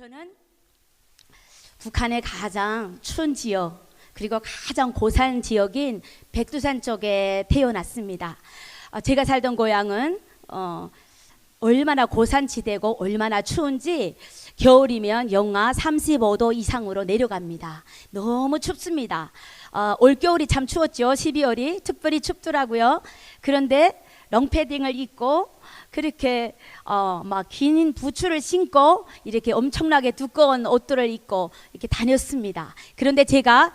저는 북한의 가장 추운 지역 그리고 가장 고산 지역인 백두산 쪽에 태어났습니다. 제가 살던 고향은 얼마나 고산지대고 얼마나 추운지 겨울이면 영하 35도 이상으로 내려갑니다. 너무 춥습니다. 올겨울이 참 추웠죠. 12월이 특별히 춥더라고요. 그런데 롱패딩을 입고 그렇게 막 긴 부츠를 신고 이렇게 엄청나게 두꺼운 옷들을 입고 이렇게 다녔습니다. 그런데 제가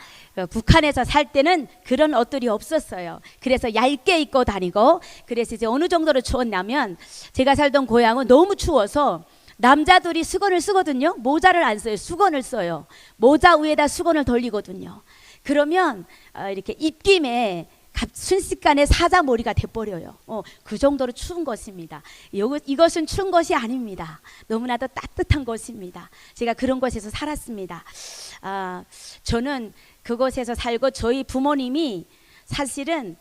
북한에서 살 때는 그런 옷들이 없었어요. 그래서 얇게 입고 다니고, 그래서 이제 어느 정도로 추웠냐면 제가 살던 고향은 너무 추워서 남자들이 수건을 쓰거든요. 모자를 안 써요. 수건을 써요. 모자 위에다 수건을 돌리거든요. 그러면 이렇게 입김에 순식간에 사자머리가 돼버려요. 그 정도로 추운 것입니다. 이것은 추운 것이 아닙니다. 너무나도 따뜻한 것입니다. 제가 그런 곳에서 살았습니다. 저는 그곳에서 살고 저희 부모님이 사실은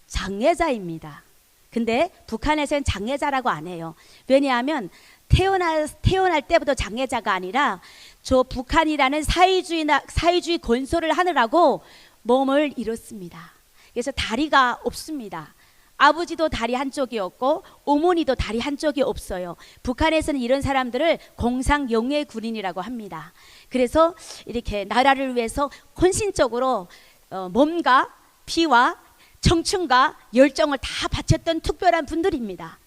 장애자입니다. 근데 북한에서는 장애자라고 안 해요. 왜냐하면 태어날 때부터 장애자가 아니라 저 북한이라는 사회주의 건설을 하느라고 몸을 잃었습니다. 그래서 다리가 없습니다. 아버지도 다리 한쪽이었고 어머니도 다리 한쪽이 없어요. 북한에서는 이런 사람들을 공상영예군인이라고 합니다. 그래서 이렇게 나라를 위해서 헌신적으로 몸과 피와 청춘과 열정을 다 바쳤던 특별한 분들입니다.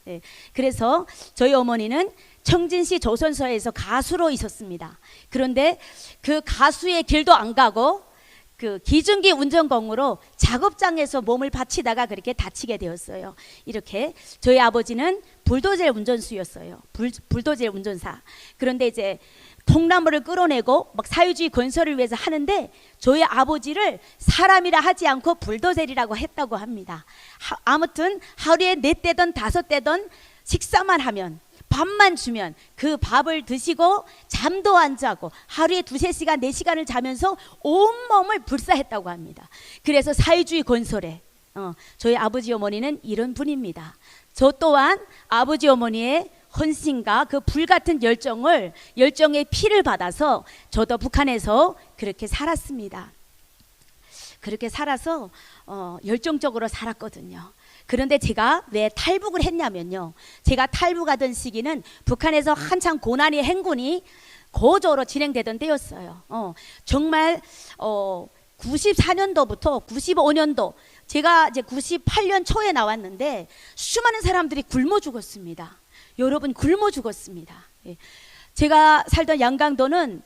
그래서 저희 어머니는 청진시 조선소에서 가수로 있었습니다. 그런데 그 가수의 길도 안 가고 그 기중기 운전공으로 작업장에서 몸을 바치다가 그렇게 다치게 되었어요. 이렇게 저희 아버지는 불도제 운전수였어요. 불도제 운전사. 그런데 이제 통나무를 끌어내고 막 사회주의 건설을 위해서 하는데 저희 아버지를 사람이라 하지 않고 불도제리라고 했다고 합니다. 아무튼 하루에 4대든 5대든 식사만 하면, 밥만 주면 그 밥을 드시고 잠도 안 자고 하루에 2-3시간 4시간을 자면서 온몸을 불사했다고 합니다. 그래서 사회주의 건설에 저희 아버지 어머니는 이런 분입니다. 저 또한 아버지 어머니의 헌신과 그 불같은 열정의 피를 받아서 저도 북한에서 그렇게 살았습니다. 그렇게 살아서 열정적으로 살았거든요. 그런데 제가 왜 탈북을 했냐면요, 제가 탈북하던 시기는 북한에서 한창 고난의 행군이 고조로 진행되던 때였어요. 정말 94년도부터 95년도, 제가 이제 98년 초에 나왔는데 수많은 사람들이 굶어 죽었습니다. 여러분, 굶어 죽었습니다. 제가 살던 양강도는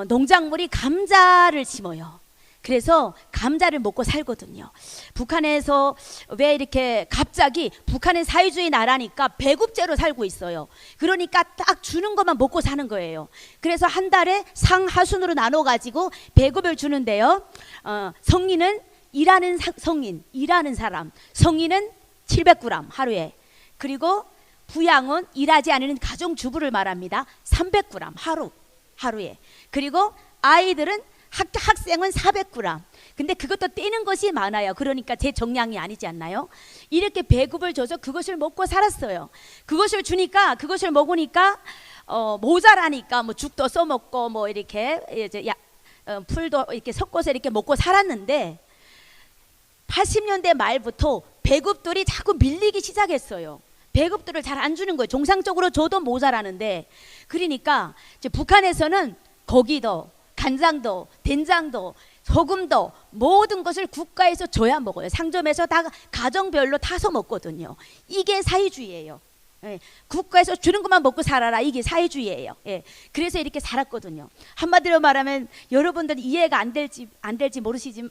농작물이 감자를 심어요. 그래서 감자를 먹고 살거든요. 북한에서 왜 이렇게 갑자기, 북한은 사회주의 나라니까 배급제로 살고 있어요. 그러니까 딱 주는 것만 먹고 사는 거예요. 그래서 한 달에 상하순으로 나눠 가지고 배급을 주는데요, 성인은 일하는 사람 성인은 700g 하루에, 그리고 부양은 일하지 않는 가정주부를 말합니다. 300g 하루에. 그리고 아이들은 학생은 400g. 근데 그것도 떼는 것이 많아요. 그러니까 제 정량이 아니지 않나요? 이렇게 배급을 줘서 그것을 먹고 살았어요. 그것을 주니까, 그것을 먹으니까 모자라니까 뭐 죽도 써먹고 뭐 이렇게 이제 풀도 이렇게 섞어서 이렇게 먹고 살았는데 80년대 말부터 배급들이 자꾸 밀리기 시작했어요. 배급들을 잘 안 주는 거예요. 정상적으로 줘도 모자라는데. 그러니까 이제 북한에서는 고기도, 간장도, 된장도, 소금도 모든 것을 국가에서 줘야 먹어요. 상점에서 다 가정별로 타서 먹거든요. 이게 사회주의예요. 국가에서 주는 것만 먹고 살아라, 이게 사회주의예요. 그래서 이렇게 살았거든요. 한마디로 말하면 여러분들 이해가 안 될지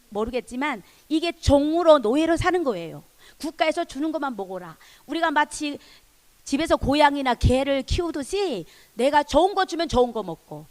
모르겠지만 이게 종으로, 노예로 사는 거예요. 국가에서 주는 것만 먹어라. 우리가 마치 집에서 고양이나 개를 키우듯이 내가 좋은 거 주면 좋은 거 먹고,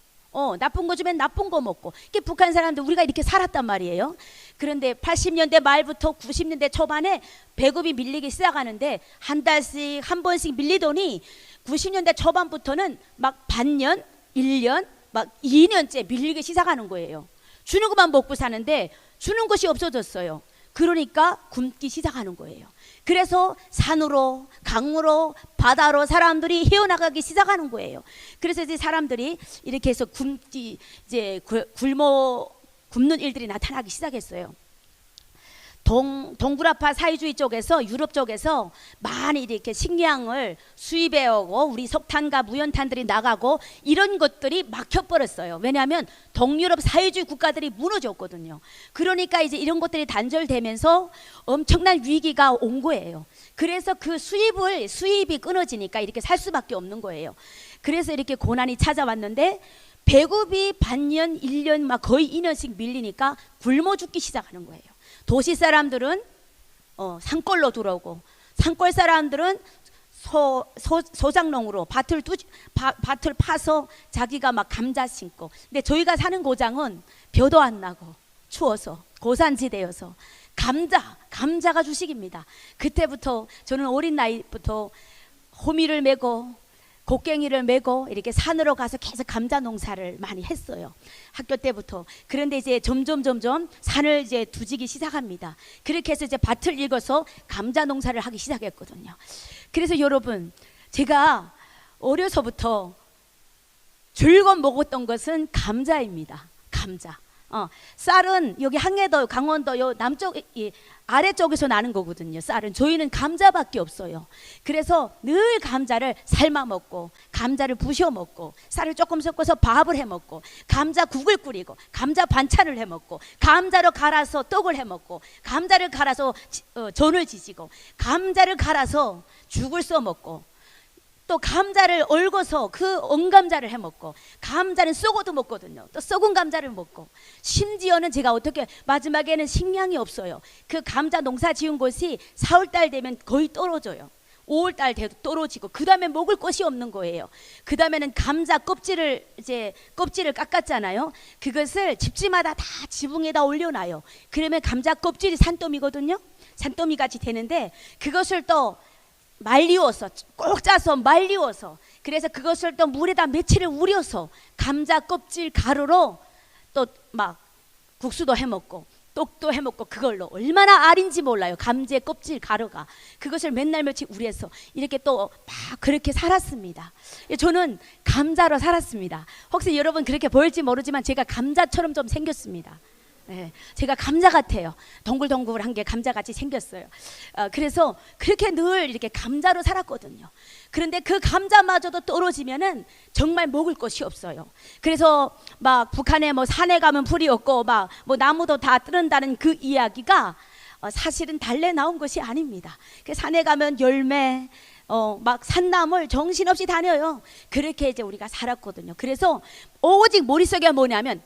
나쁜 거 주면 나쁜 거 먹고, 이게 북한 사람들 우리가 이렇게 살았단 말이에요. 그런데 80년대 말부터 90년대 초반에 배급이 밀리기 시작하는데 한 달씩 한 번씩 밀리더니 90년대 초반부터는 막 반년, 1년, 막 2년째 밀리기 시작하는 거예요. 주는 것만 먹고 사는데 주는 것이 없어졌어요. 그러니까 굶기 시작하는 거예요. 그래서 산으로, 강으로, 바다로 사람들이 헤어나가기 시작하는 거예요. 그래서 이제 사람들이 이렇게 해서 굶는 일들이 나타나기 시작했어요. 동구라파 사회주의 쪽에서, 유럽 쪽에서 많이 이렇게 식량을 수입해 오고 우리 석탄과 무연탄들이 나가고 이런 것들이 막혀버렸어요. 왜냐하면 동유럽 사회주의 국가들이 무너졌거든요. 그러니까 이제 이런 것들이 단절되면서 엄청난 위기가 온 거예요. 그래서 그 수입이 끊어지니까 이렇게 살 수밖에 없는 거예요. 그래서 이렇게 고난이 찾아왔는데 배급이 반년, 1년 막 거의 2년씩 밀리니까 굶어 죽기 시작하는 거예요. 도시 사람들은 산골로 들어오고, 산골 사람들은 소작농으로 밭을 파서 자기가 막 감자 심고. 근데 저희가 사는 고장은 벼도 안 나고 추워서 고산지대여서 감자가 주식입니다. 그때부터 저는 어린 나이부터 호미를 메고 곡괭이를 메고 이렇게 산으로 가서 계속 감자 농사를 많이 했어요. 학교 때부터. 그런데 이제 점점 산을 이제 두지기 시작합니다. 그렇게 해서 이제 밭을 읽어서 감자 농사를 하기 시작했거든요. 그래서 여러분, 제가 어려서부터 즐거워 먹었던 것은 감자입니다. 감자. 쌀은 여기 항해도, 강원도 요 남쪽 아래쪽에서 나는 거거든요. 쌀은 저희는 감자밖에 없어요. 그래서 늘 감자를 삶아 먹고, 감자를 부셔 먹고, 쌀을 조금 섞어서 밥을 해 먹고, 감자국을 끓이고, 감자 반찬을 해 먹고, 감자로 갈아서 떡을 해 먹고, 감자를 갈아서 전을 지지고, 감자를 갈아서 죽을 써 먹고, 또 감자를 얽어서 그 언감자를 해 먹고, 감자는 썩어도 먹거든요. 또 썩은 감자를 먹고, 심지어는 제가 어떻게 마지막에는 식량이 없어요. 그 감자 농사 지은 곳이 4월달 되면 거의 떨어져요. 5월달 돼도 떨어지고, 그 다음에 먹을 것이 없는 거예요. 그 다음에는 감자 껍질을 깎았잖아요. 그것을 집집마다 다 지붕에다 올려놔요. 그러면 감자 껍질이 산더미거든요. 산더미 같이 되는데, 그것을 또 말리워서, 꼭 짜서 말리워서, 그래서 그것을 또 물에다 며칠을 우려서 감자 껍질 가루로 또 막 국수도 해먹고 떡도 해먹고, 그걸로 얼마나 알인지 몰라요. 감자 껍질 가루가. 그것을 맨날 며칠 우려서 이렇게 또 막 그렇게 살았습니다. 저는 감자로 살았습니다. 혹시 여러분 그렇게 보일지 모르지만 제가 감자처럼 좀 생겼습니다. 네, 제가 감자 같아요. 동글동글한 게 감자같이 생겼어요. 그래서 그렇게 늘 이렇게 감자로 살았거든요. 그런데 그 감자마저도 떨어지면은 정말 먹을 것이 없어요. 그래서 막 북한에 뭐 산에 가면 풀이 없고 막 뭐 나무도 다 뜨는다는 그 이야기가 사실은 달래 나온 것이 아닙니다. 그 산에 가면 열매, 막 산나물 정신없이 다녀요. 그렇게 이제 우리가 살았거든요. 그래서 오직 머릿속에 뭐냐면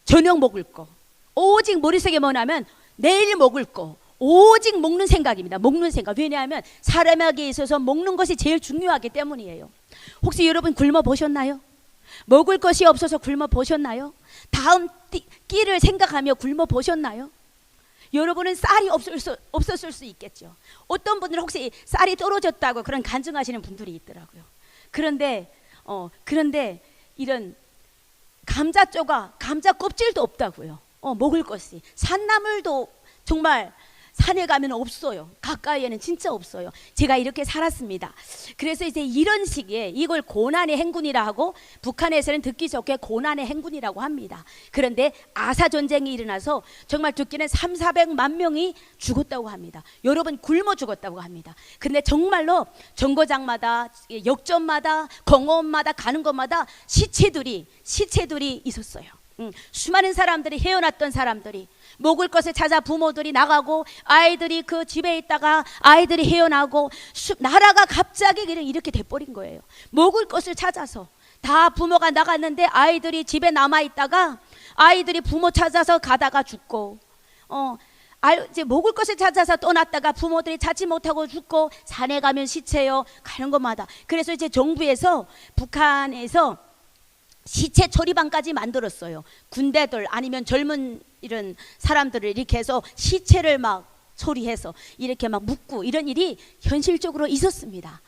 저녁 먹을 거, 오직 머릿속에 뭐냐면 내일 먹을 거, 오직 먹는 생각입니다. 먹는 생각. 왜냐하면 사람에게 있어서 먹는 것이 제일 중요하기 때문이에요. 혹시 여러분 굶어 보셨나요? 먹을 것이 없어서 굶어 보셨나요? 다음 끼를 생각하며 굶어 보셨나요? 여러분은 쌀이 없었을 수 있겠죠. 어떤 분들은 혹시 쌀이 떨어졌다고 그런 간증하시는 분들이 있더라고요. 그런데 이런 감자 껍질도 없다고요. 먹을 것이. 산나물도 정말 산에 가면 없어요. 가까이에는 진짜 없어요. 제가 이렇게 살았습니다. 그래서 이제 이런 시기에 이걸 고난의 행군이라 하고, 북한에서는 듣기 좋게 고난의 행군이라고 합니다. 그런데 아사 전쟁이 일어나서 정말 듣기는 300~400만 명이 죽었다고 합니다. 여러분 굶어 죽었다고 합니다. 근데 정말로 정거장마다, 역전마다, 공원마다 가는 곳마다 시체들이 있었어요. 수많은 사람들이, 헤어났던 사람들이 먹을 것을 찾아 부모들이 나가고, 아이들이 그 집에 있다가 아이들이 헤어나고, 나라가 갑자기 이렇게 돼버린 거예요. 먹을 것을 찾아서 다 부모가 나갔는데 아이들이 집에 남아있다가 아이들이 부모 찾아서 가다가 죽고, 이제 먹을 것을 찾아서 떠났다가 부모들이 찾지 못하고 죽고, 산에 가면 시체요, 가는 곳마다. 그래서 이제 정부에서, 북한에서 시체 처리방까지 만들었어요. 군대들 아니면 젊은 이런 사람들을 이렇게 해서 시체를 막 처리해서 이렇게 막 묻고, 이런 일이 현실적으로 있었습니다.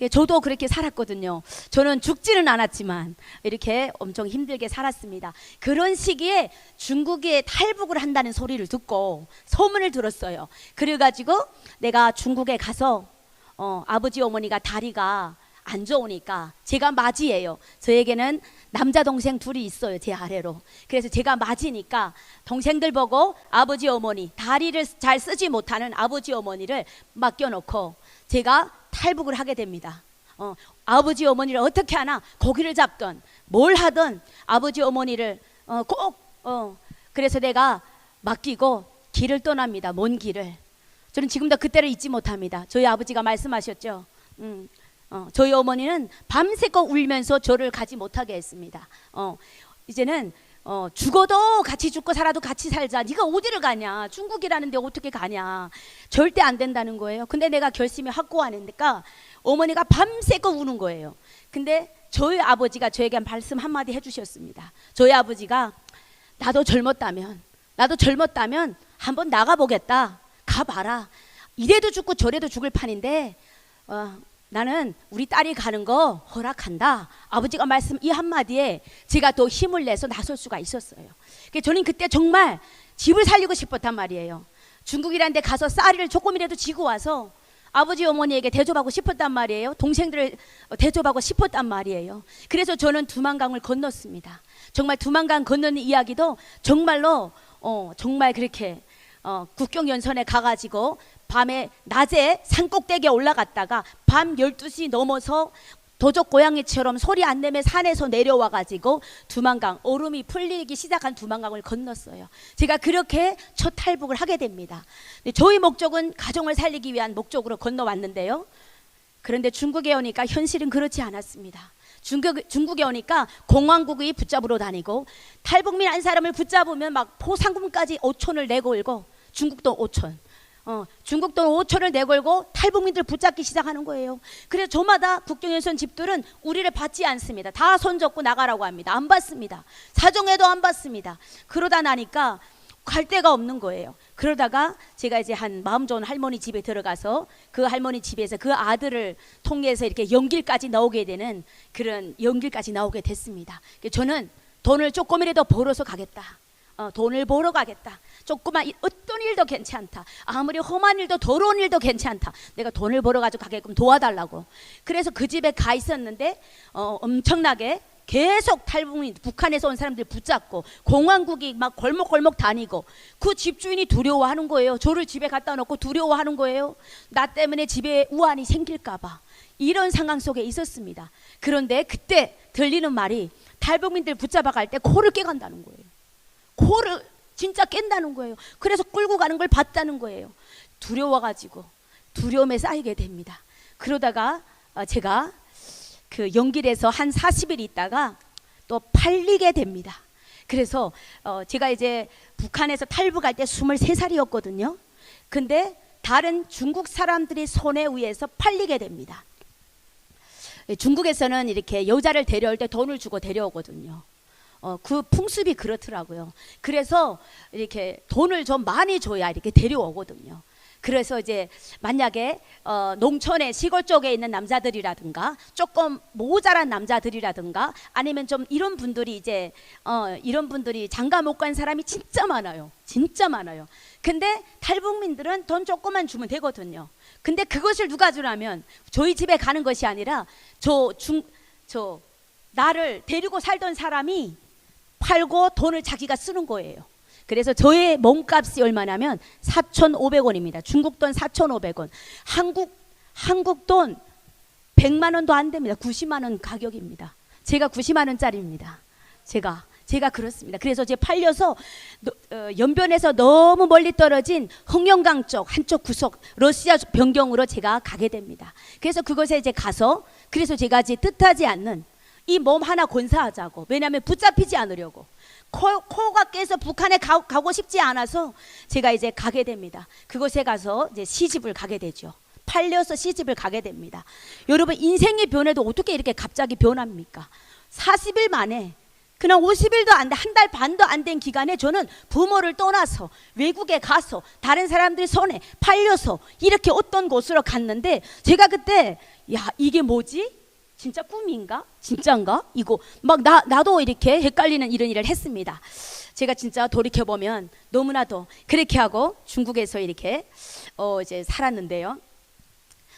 저도 그렇게 살았거든요. 저는 죽지는 않았지만 이렇게 엄청 힘들게 살았습니다. 그런 시기에 중국에 탈북을 한다는 소리를 듣고 소문을 들었어요. 그래가지고 내가 중국에 가서 아버지 어머니가 다리가 안 좋으니까 제가 맞이에요. 저에게는 남자 동생 둘이 있어요, 제 아래로. 그래서 제가 맞이니까 동생들 보고 아버지 어머니, 다리를 잘 쓰지 못하는 아버지 어머니를 맡겨놓고 제가 탈북을 하게 됩니다. 아버지 어머니를 어떻게 하나, 고기를 잡든 뭘 하든 아버지 어머니를 그래서 내가 맡기고 길을 떠납니다. 먼 길을. 저는 지금도 그때를 잊지 못합니다. 저희 아버지가 말씀하셨죠. 저희 어머니는 밤새껏 울면서 저를 가지 못하게 했습니다. 이제는 죽어도 같이 죽고 살아도 같이 살자. 네가 어디를 가냐? 중국이라는데 어떻게 가냐? 절대 안 된다는 거예요. 근데 내가 결심이 확고하니까 어머니가 밤새껏 우는 거예요. 근데 저희 아버지가 저에게 말씀 한마디 해주셨습니다. 저희 아버지가 나도 젊었다면 한번 나가보겠다. 가봐라. 이래도 죽고 저래도 죽을 판인데 나는 우리 딸이 가는 거 허락한다. 아버지가 말씀 이 한마디에 제가 더 힘을 내서 나설 수가 있었어요. 저는 그때 정말 집을 살리고 싶었단 말이에요. 중국이라는 데 가서 쌀을 조금이라도 지고 와서 아버지 어머니에게 대접하고 싶었단 말이에요. 동생들을 대접하고 싶었단 말이에요. 그래서 저는 두만강을 건넜습니다. 정말 두만강 건너는 이야기도 정말로 정말 그렇게 국경 연선에 가가지고 밤에 낮에 산꼭대기에 올라갔다가 밤 12시 넘어서 도적 고양이처럼 소리 안 내며 산에서 내려와가지고 두만강, 얼음이 풀리기 시작한 두만강을 건넜어요. 제가 그렇게 첫 탈북을 하게 됩니다. 저희 목적은 가정을 살리기 위한 목적으로 건너왔는데요. 그런데 중국에 오니까 현실은 그렇지 않았습니다. 중국에 오니까 공안국이 붙잡으러 다니고 탈북민 한 사람을 붙잡으면 막 포상금까지 5천을 내걸고 중국돈 5천 중국돈 5천을 내걸고 탈북민들 붙잡기 시작하는 거예요. 그래서 저마다 국경연선 집들은 우리를 받지 않습니다. 다 손잡고 나가라고 합니다. 안 받습니다. 사정해도 안 받습니다. 그러다 나니까 갈 데가 없는 거예요. 그러다가 제가 이제 한 마음 좋은 할머니 집에 들어가서 그 할머니 집에서 그 아들을 통해서 이렇게 연길까지 나오게 되는 그런 연길까지 나오게 됐습니다. 저는 돈을 조금이라도 벌어서 가겠다. 돈을 벌어 가겠다. 조그만 어떤 일도 괜찮다. 아무리 험한 일도 더러운 일도 괜찮다. 내가 돈을 벌어 가지고 가게끔 도와달라고. 그래서 그 집에 가 있었는데 엄청나게 계속 탈북민 북한에서 온 사람들 붙잡고 공안국이 막 골목골목 다니고 그 집주인이 두려워하는 거예요. 저를 집에 갖다 놓고 두려워하는 거예요. 나 때문에 집에 우환이 생길까 봐. 이런 상황 속에 있었습니다. 그런데 그때 들리는 말이 탈북민들 붙잡아 갈 때 코를 깨간다는 거예요. 코를 진짜 깬다는 거예요. 그래서 끌고 가는 걸 봤다는 거예요. 두려워가지고 두려움에 쌓이게 됩니다. 그러다가 제가 그 연길에서 한 40일 있다가 또 팔리게 됩니다. 그래서 제가 이제 북한에서 탈북할 때 23살이었거든요. 근데 다른 중국 사람들이 손에 의해서 팔리게 됩니다. 중국에서는 이렇게 여자를 데려올 때 돈을 주고 데려오거든요. 그 풍습이 그렇더라고요. 그래서 이렇게 돈을 좀 많이 줘야 이렇게 데려오거든요. 그래서 이제 만약에 농촌의 시골 쪽에 있는 남자들이라든가 조금 모자란 남자들이라든가 아니면 좀 이런 분들이 이제 이런 분들이 장가 못 간 사람이 진짜 많아요. 진짜 많아요. 근데 탈북민들은 돈 조금만 주면 되거든요. 근데 그것을 누가 주냐면 저희 집에 가는 것이 아니라 나를 데리고 살던 사람이 팔고 돈을 자기가 쓰는 거예요. 그래서 저의 몸값이 얼마냐면 4,500원입니다. 중국 돈 4,500원. 한국 돈 100만 원도 안 됩니다. 90만 원 가격입니다. 제가 90만 원짜리입니다. 제가 그렇습니다. 그래서 제가 팔려서 연변에서 너무 멀리 떨어진 흥룡강 쪽 한쪽 구석 러시아 변경으로 제가 가게 됩니다. 그래서 그곳에 이제 가서 그래서 제가 이제 뜻하지 않는 이 몸 하나 건사하자고. 왜냐하면 붙잡히지 않으려고. 코가 깨서 북한에 가고 싶지 않아서 제가 이제 가게 됩니다. 그곳에 가서 이제 시집을 가게 되죠. 팔려서 시집을 가게 됩니다. 여러분 인생의 변해도 어떻게 이렇게 갑자기 변합니까? 40일 만에 그냥 50일도 안 돼, 한 달 반도 안 된 기간에 저는 부모를 떠나서 외국에 가서 다른 사람들 손에 팔려서 이렇게 어떤 곳으로 갔는데, 제가 그때 야, 이게 뭐지? 진짜 꿈인가? 진짜인가? 이거 막 나도 이렇게 헷갈리는 이런 일을 했습니다. 제가 진짜 돌이켜보면 너무나도 그렇게 하고 중국에서 이렇게 이제 살았는데요.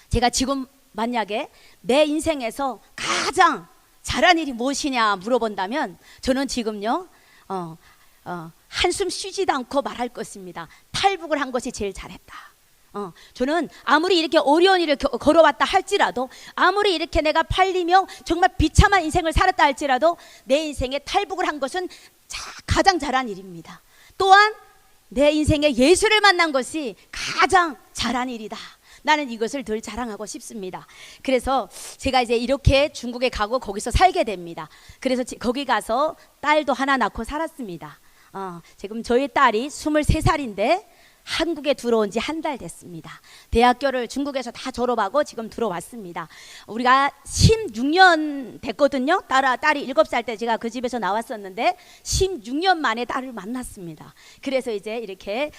제가 지금 만약에 내 인생에서 가장 잘한 일이 무엇이냐 물어본다면 저는 지금요 한숨 쉬지도 않고 말할 것입니다. 탈북을 한 것이 제일 잘했다. 저는 아무리 이렇게 어려운 일을 걸어왔다 할지라도, 아무리 이렇게 내가 팔리며 정말 비참한 인생을 살았다 할지라도 내 인생에 탈북을 한 것은 가장 잘한 일입니다. 또한 내 인생에 예수를 만난 것이 가장 잘한 일이다. 나는 이것을 늘 자랑하고 싶습니다. 그래서 제가 이제 이렇게 중국에 가고 거기서 살게 됩니다. 그래서 거기 가서 딸도 하나 낳고 살았습니다. 지금 저희 딸이 23살인데 한국에 들어온 지 한 달 됐습니다. 대학교를 중국에서 다 졸업하고 지금 들어왔습니다. 우리가 16년 됐거든요. 딸이 7살 때 제가 그 집에서 나왔었는데 16년 만에 딸을 만났습니다. 그래서 이제 이렇게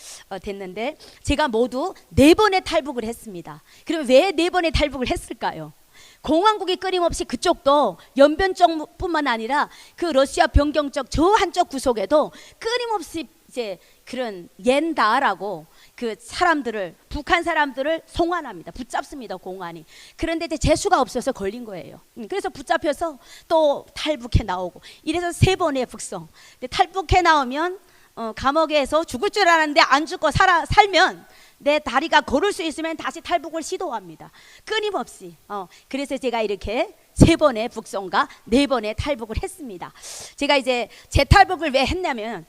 됐는데, 제가 모두 4번의 탈북을 했습니다. 그럼 왜 4번의 탈북을 했을까요? 공화국이 끊임없이 그쪽도 연변 쪽뿐만 아니라 그 러시아 변경 쪽 저 한쪽 구석에도 끊임없이 이제 그런 옌다라고 그 사람들을, 북한 사람들을 송환합니다. 붙잡습니다, 공안이. 그런데 이제 재수가 없어서 걸린 거예요. 그래서 붙잡혀서 또 탈북해 나오고, 이래서 3번의 북송. 근데 탈북해 나오면 감옥에서 죽을 줄 알았는데 안 죽고 살면 내 다리가 걸을 수 있으면 다시 탈북을 시도합니다. 끊임없이. 그래서 제가 이렇게 3번의 북송과 4번의 탈북을 했습니다. 제가 이제 재탈북을 왜 했냐면,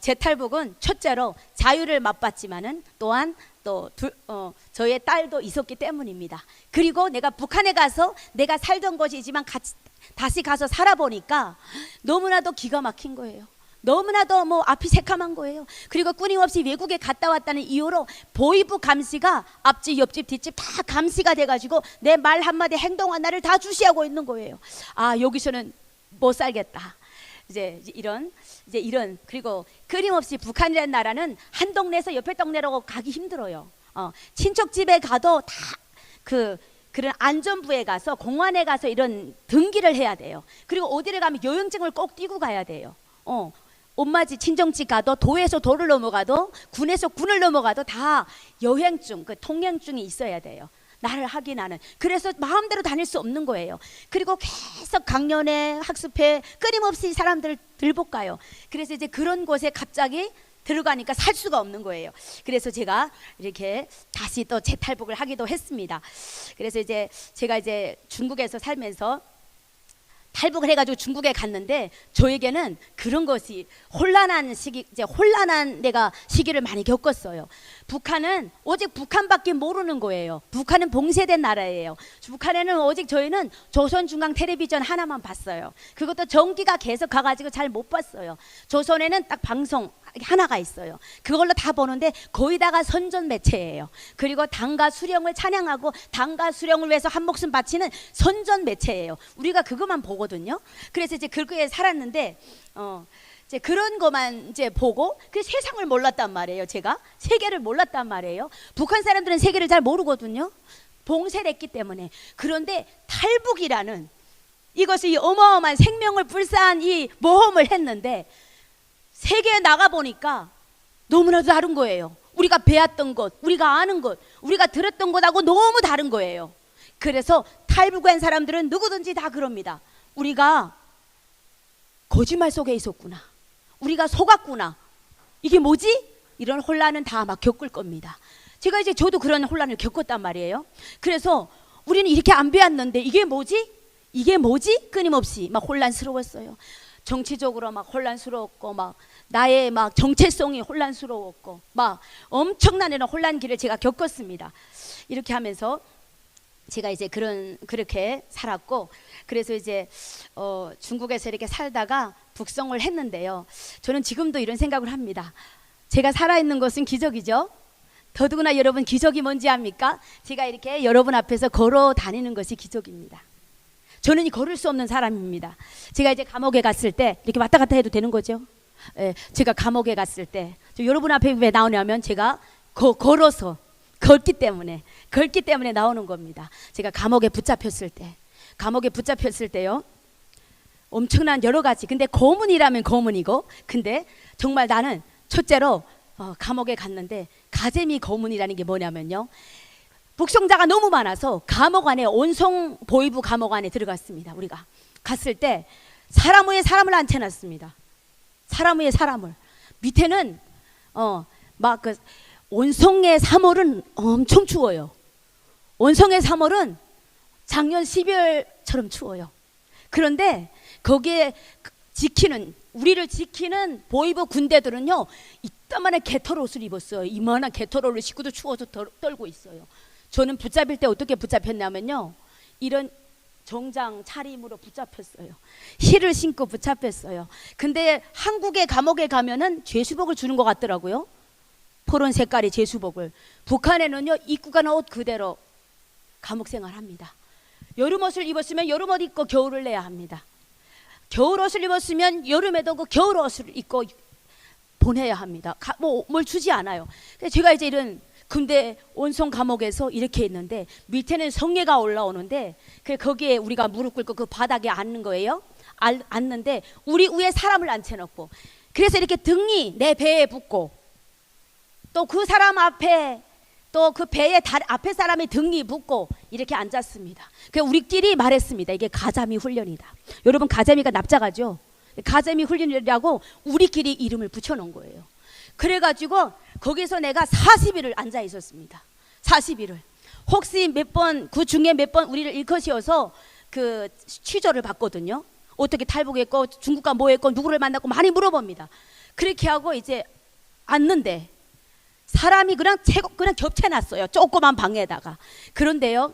재탈북은 첫째로 자유를 맛봤지만은 또한 저의 딸도 있었기 때문입니다. 그리고 내가 북한에 가서 내가 살던 곳이지만 다시 가서 살아보니까 너무나도 기가 막힌 거예요. 너무나도 앞이 새카만 거예요. 그리고 끊임없이 외국에 갔다 왔다는 이유로 보이부 감시가 앞집 옆집 뒷집 다 감시가 돼가지고 내 말 한마디 행동 하나를 다 주시하고 있는 거예요. 여기서는 못 살겠다. 이제 이런 그리고 끊임없이 북한이라는 나라는 한 동네에서 옆에 동네로 가기 힘들어요. 친척 집에 가도 다 그런 안전부에 가서, 공안에 가서 이런 등기를 해야 돼요. 그리고 어디를 가면 여행증을 꼭 띄고 가야 돼요. 엄마집 친정집 가도, 도에서 도를 넘어가도, 군에서 군을 넘어가도 다 여행증, 그 통행증이 있어야 돼요. 나를 확인하는. 그래서 마음대로 다닐 수 없는 거예요. 그리고 계속 강연회, 학습회 끊임없이 사람들을 들볶아요. 그래서 이제 그런 곳에 갑자기 들어가니까 살 수가 없는 거예요. 그래서 제가 이렇게 다시 또 재탈북을 하기도 했습니다. 그래서 이제 제가 이제 중국에서 살면서 탈북을 해가지고 중국에 갔는데, 저에게는 그런 것이 혼란한 내가 시기를 많이 겪었어요. 북한은 오직 북한밖에 모르는 거예요. 북한은 봉쇄된 나라예요. 북한에는 오직 저희는 조선중앙 텔레비전 하나만 봤어요. 그것도 전기가 계속 가가지고 잘 못 봤어요. 조선에는 딱 방송 하나가 있어요. 그걸로 다 보는데 거의 다가 선전 매체예요. 그리고 당과 수령을 찬양하고 당과 수령을 위해서 한 목숨 바치는 선전 매체예요. 우리가 그것만 보거든요. 그래서 이제 그거에 살았는데 이제 그런 것만 이제 보고 그 세상을 몰랐단 말이에요. 제가 세계를 몰랐단 말이에요. 북한 사람들은 세계를 잘 모르거든요. 봉쇄됐기 때문에. 그런데 탈북이라는 이것이 어마어마한 생명을 불사한 이 모험을 했는데, 세계에 나가보니까 너무나도 다른 거예요. 우리가 배웠던 것, 우리가 아는 것, 우리가 들었던 것하고 너무 다른 거예요. 그래서 탈북한 사람들은 누구든지 다 그럽니다. 우리가 거짓말 속에 있었구나. 우리가 속았구나. 이게 뭐지? 이런 혼란은 다 막 겪을 겁니다. 제가 이제 저도 그런 혼란을 겪었단 말이에요. 그래서 우리는 이렇게 안 배웠는데 이게 뭐지? 이게 뭐지? 끊임없이 막 혼란스러웠어요. 정치적으로 막 혼란스러웠고, 막 나의 막 정체성이 혼란스러웠고, 막 엄청난 이런 혼란기를 제가 겪었습니다. 이렇게 하면서 제가 이제 그렇게 살았고, 그래서 이제 중국에서 이렇게 살다가 북송을 했는데요. 저는 지금도 이런 생각을 합니다. 제가 살아있는 것은 기적이죠. 더더구나 여러분, 기적이 뭔지 압니까? 제가 이렇게 여러분 앞에서 걸어 다니는 것이 기적입니다. 저는 이 걸을 수 없는 사람입니다. 제가 이제 감옥에 갔을 때 이렇게 왔다 갔다 해도 되는 거죠? 예, 제가 감옥에 갔을 때 여러분 앞에 왜 나오냐면 제가 걸어서 걷기 때문에 나오는 겁니다. 제가 감옥에 붙잡혔을 때요. 엄청난 여러 가지. 근데 고문이라면 고문이고, 근데 정말 나는 첫째로 감옥에 갔는데 가재미 고문이라는 게 뭐냐면요. 북송자가 너무 많아서 감옥 안에 온성 보위부 감옥 안에 들어갔습니다. 우리가 갔을 때 사람 위에 사람을 앉혀놨습니다. 사람 위에 사람을. 밑에는 막 그 온성의 3월은 엄청 추워요. 온성의 3월은 작년 12월처럼 추워요. 그런데 거기에 우리를 지키는 보위부 군대들은요, 이따만한 개털 옷을 입었어요. 이만한 개털 옷을 식구도 추워서 떨고 있어요. 저는 붙잡힐 때 어떻게 붙잡혔냐면요, 이런 정장 차림으로 붙잡혔어요. 힐을 신고 붙잡혔어요. 근데 한국의 감옥에 가면은 죄수복을 주는 것 같더라고요. 포른 색깔의 죄수복을. 북한에는요, 입고 가는 옷 그대로 감옥 생활합니다. 여름 옷을 입었으면 여름 옷 입고 겨울을 내야 합니다. 겨울 옷을 입었으면 여름에도 그 겨울 옷을 입고 보내야 합니다. 뭘 주지 않아요. 제가 이제 이런 근데 온성 감옥에서 이렇게 있는데 밑에는 성례가 올라오는데 거기에 우리가 무릎 꿇고 그 바닥에 앉는 거예요. 앉는데 우리 위에 사람을 앉혀놓고, 그래서 이렇게 등이 내 배에 붙고, 또 그 사람 앞에 또 그 배에 앞에 사람의 등이 붙고 이렇게 앉았습니다. 그래서 우리끼리 말했습니다. 이게 가자미 훈련이다. 여러분, 가자미가 납작하죠. 가자미 훈련이라고 우리끼리 이름을 붙여놓은 거예요. 그래가지고 거기서 내가 40일을 앉아 있었습니다. 40일을. 혹시 그 중에 몇 번 우리를 일컷이어서 그 취조를 받거든요. 어떻게 탈북했고 중국과 뭐 했고 누구를 만났고 많이 물어봅니다. 그렇게 하고 이제 앉는데 사람이 그냥 겹쳐놨어요. 조그만 방에다가. 그런데요,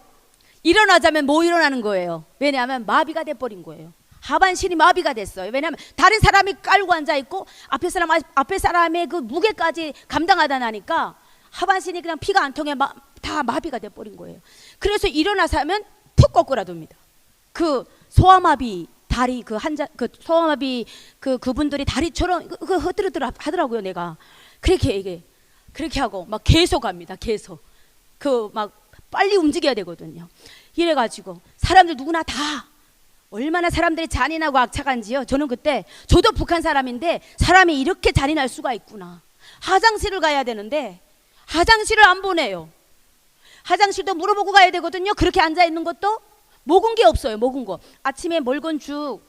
일어나자면 뭐 일어나는 거예요? 왜냐하면 마비가 돼버린 거예요. 하반신이 마비가 됐어요. 왜냐하면 다른 사람이 깔고 앉아있고 앞에 사람의 그 무게까지 감당하다 나니까 하반신이 그냥 피가 안 통해 다 마비가 돼버린 거예요. 그래서 일어나서 하면 푹 꼬꾸라듭니다. 그 소아마비 다리 소아마비 그분들이 다리처럼 흐드러들 하더라고요. 내가 그렇게 하고 막 계속 갑니다. 계속 막 빨리 움직여야 되거든요. 이래가지고 사람들 누구나 다 얼마나 사람들이 잔인하고 악착한지요. 저는 그때, 저도 북한 사람인데 사람이 이렇게 잔인할 수가 있구나. 화장실을 가야 되는데 화장실을 안 보내요. 화장실도 물어보고 가야 되거든요. 그렇게 앉아있는 것도 먹은 게 없어요. 먹은 거 아침에 멀건 죽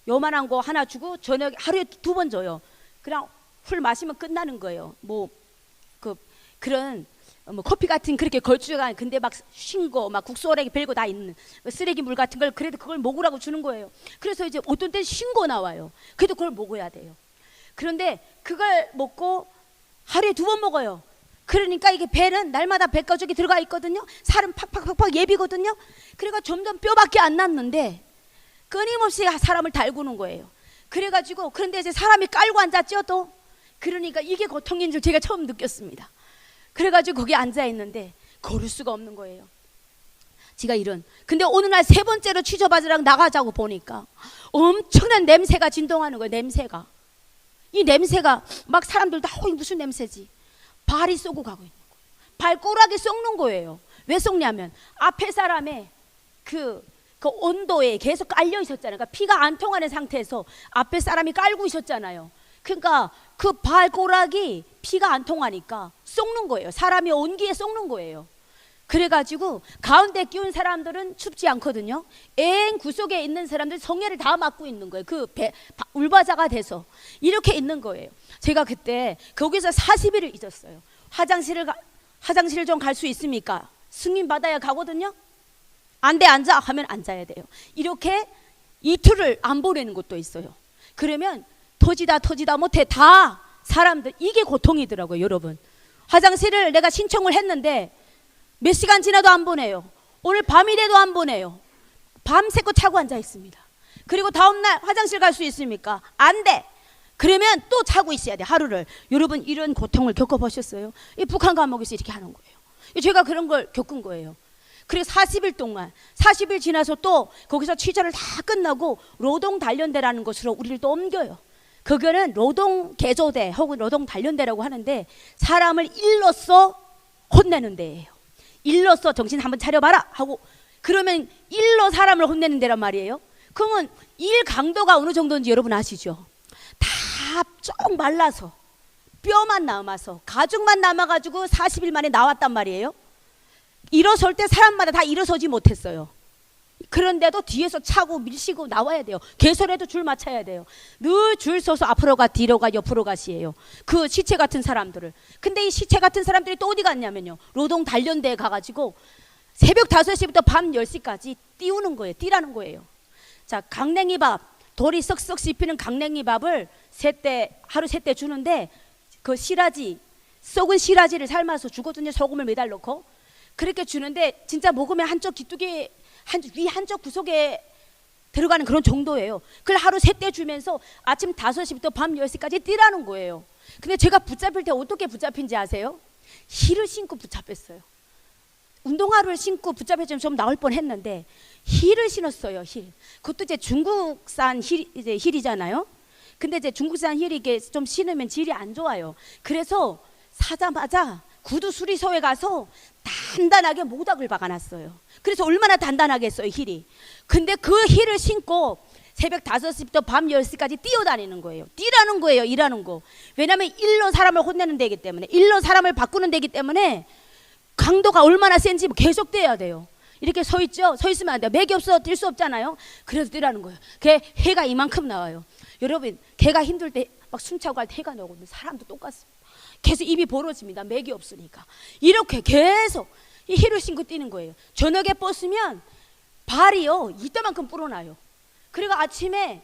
요만한 거 하나 주고 저녁에 하루에 2번 줘요. 그냥 술 마시면 끝나는 거예요. 그런 커피 같은 그렇게 걸쭉한, 근데 막 쉰 거, 막 국소라기 별거 다 있는 쓰레기 물 같은 걸, 그래도 그걸 먹으라고 주는 거예요. 그래서 이제 어떤 때 쉰 거 나와요. 그래도 그걸 먹어야 돼요. 그런데 그걸 먹고 하루에 2번 먹어요. 그러니까 이게 배는 날마다 배가죽이 들어가 있거든요. 살은 팍팍팍팍 예비거든요. 그러니까 점점 뼈밖에 안 났는데 끊임없이 사람을 달구는 거예요. 그래가지고, 그런데 이제 사람이 깔고 앉았죠 또. 그러니까 이게 고통인 줄 제가 처음 느꼈습니다. 그래가지고 거기 앉아있는데 걸을 수가 없는 거예요. 근데 어느 날 3번째로 취조받으라고 나가자고 보니까 엄청난 냄새가 진동하는 거예요. 이 냄새가 막 사람들 다 무슨 냄새지? 발이 쏘고 가고 있는 거예요. 발꼬락이 썩는 거예요. 왜 썩냐면 앞에 사람의 그 온도에 계속 깔려 있었잖아요. 그러니까 피가 안 통하는 상태에서 앞에 사람이 깔고 있었잖아요. 그러니까 그 발꼬락이 피가 안 통하니까 썩는 거예요. 사람이 온기에 썩는 거예요. 그래가지고 가운데 끼운 사람들은 춥지 않거든요. 구석에 있는 사람들 성에를 다 맞고 있는 거예요. 울바자가 돼서 이렇게 있는 거예요. 제가 그때 거기서 40일을 있었어요. 화장실을 좀 갈 수 있습니까? 승인 받아야 가거든요. 안 돼, 앉아 하면 앉아야 돼요. 이렇게 이틀을 안 보내는 것도 있어요. 그러면 터지다 못해 다 사람들, 이게 고통이더라고요. 여러분, 화장실을 내가 신청을 했는데 몇 시간 지나도 안 보내요. 오늘 밤이 돼도 안 보내요. 밤새고 차고 앉아 있습니다. 그리고 다음날 화장실 갈 수 있습니까? 안 돼. 그러면 또 자고 있어야 돼, 하루를. 여러분, 이런 고통을 겪어보셨어요? 이 북한 감옥에서 이렇게 하는 거예요. 제가 그런 걸 겪은 거예요. 그리고 40일 동안 40일 지나서 또 거기서 취재를 다 끝나고 노동 단련대라는 곳으로 우리를 또 옮겨요. 그거는 노동 개조대 혹은 노동 단련대라고 하는데 사람을 일로써 혼내는 데예요. 일로써 정신 한번 차려봐라 하고, 그러면 일로 사람을 혼내는 데란 말이에요. 그러면 일 강도가 어느 정도인지 여러분 아시죠? 다 쭉 말라서 뼈만 남아서 가죽만 남아가지고 40일 만에 나왔단 말이에요. 일어설 때 사람마다 다 일어서지 못했어요. 그런데도 뒤에서 차고 밀시고 나와야 돼요. 개설에도 줄 맞춰야 돼요. 늘 줄 서서 앞으로 가 뒤로 가 옆으로 가시에요. 그 시체 같은 사람들을. 근데 이 시체 같은 사람들이 또 어디 갔냐면요, 노동 단련대에 가가지고 새벽 5시부터 밤 10시까지 띄우는 거예요. 뛰라는 거예요. 자, 강냉이밥, 돌이 썩썩 씹히는 강냉이밥을 하루 3때 주는데, 그 시라지, 썩은 시라지를 삶아서 주거든요. 소금을 매달 넣고. 그렇게 주는데 진짜 먹으면 한쪽 귀뚜기 위 한쪽 구석에 들어가는 그런 정도예요. 그걸 하루 3때 주면서 아침 5시부터 밤 10시까지 뛰라는 거예요. 근데 제가 붙잡힐 때 어떻게 붙잡힌지 아세요? 힐을 신고 붙잡혔어요. 운동화를 신고 붙잡혔으면 좀 나올 뻔했는데 힐을 신었어요. 힐. 그것도 이제 중국산 힐이잖아요. 근데 이제 중국산 힐이 이게 좀 신으면 질이 안 좋아요. 그래서 사자마자 구두 수리소에 가서 단단하게 모닥을 박아놨어요. 그래서 얼마나 단단하겠어요, 힐이. 근데 그 힐을 신고 새벽 5시부터 밤 10시까지 뛰어다니는 거예요. 뛰라는 거예요, 일하는 거. 왜냐하면 일로 사람을 혼내는 데이기 때문에, 일로 사람을 바꾸는 데이기 때문에 강도가 얼마나 센지 계속 뛰어야 돼요. 이렇게 서 있죠? 서 있으면 안 돼요. 맥이 없어 뛸 수 없잖아요. 그래서 뛰라는 거예요. 해가 이만큼 나와요. 여러분, 개가 힘들 때 막 숨차고 할 때 해가 나오거든요. 사람도 똑같습니다. 계속 입이 벌어집니다. 맥이 없으니까. 이렇게 계속 이 힐을 신고 뛰는 거예요. 저녁에 뻗으면 발이요 이따만큼 불어나요. 그리고 아침에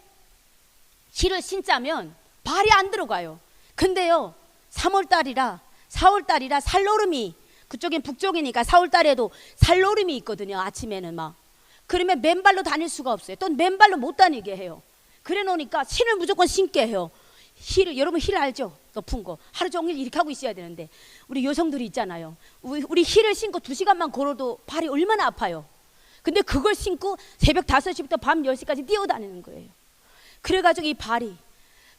힐을 신자면 발이 안 들어가요. 근데요 3월달이라 4월달이라 살노름이, 그쪽엔 북쪽이니까 4월달에도 살노름이 있거든요. 아침에는 막. 그러면 맨발로 다닐 수가 없어요. 또 맨발로 못 다니게 해요. 그래 놓으니까 신을 무조건 신게 해요. 힐을, 여러분 힐 알죠? 높은 거 하루 종일 이렇게 하고 있어야 되는데, 우리 여성들이 있잖아요. 우리 힐을 신고 2시간만 걸어도 발이 얼마나 아파요. 근데 그걸 신고 새벽 5시부터 밤 10시까지 뛰어다니는 거예요. 그래가지고 이 발이,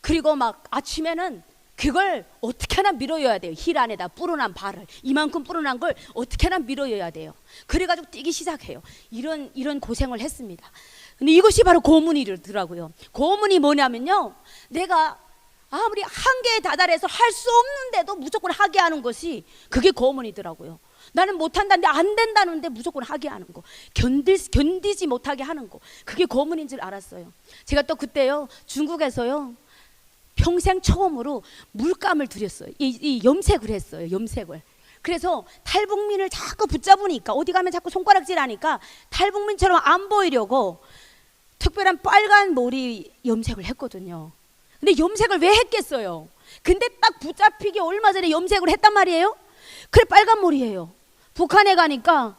그리고 막 아침에는 그걸 어떻게 하나 밀어야 돼요. 힐 안에다 불어난 발을, 이만큼 불어난 걸 어떻게 하나 밀어야 돼요. 그래가지고 뛰기 시작해요. 이런 고생을 했습니다. 근데 이것이 바로 고문이더라고요. 고문이 뭐냐면요, 내가 아무리 한계에 다달해서 할 수 없는데도 무조건 하게 하는 것이 그게 고문이더라고요. 나는 못한다는데 안 된다는데 무조건 하게 하는 거, 견디지 못하게 하는 거, 그게 고문인 줄 알았어요. 제가 또 그때요 중국에서요 평생 처음으로 물감을 들였어요. 이 염색을 했어요. 염색을. 그래서 탈북민을 자꾸 붙잡으니까, 어디 가면 자꾸 손가락질 하니까 탈북민처럼 안 보이려고 특별한 빨간 머리 염색을 했거든요. 근데 염색을 왜 했겠어요? 근데 딱 붙잡히기 얼마 전에 염색을 했단 말이에요. 그래, 빨간 머리예요. 북한에 가니까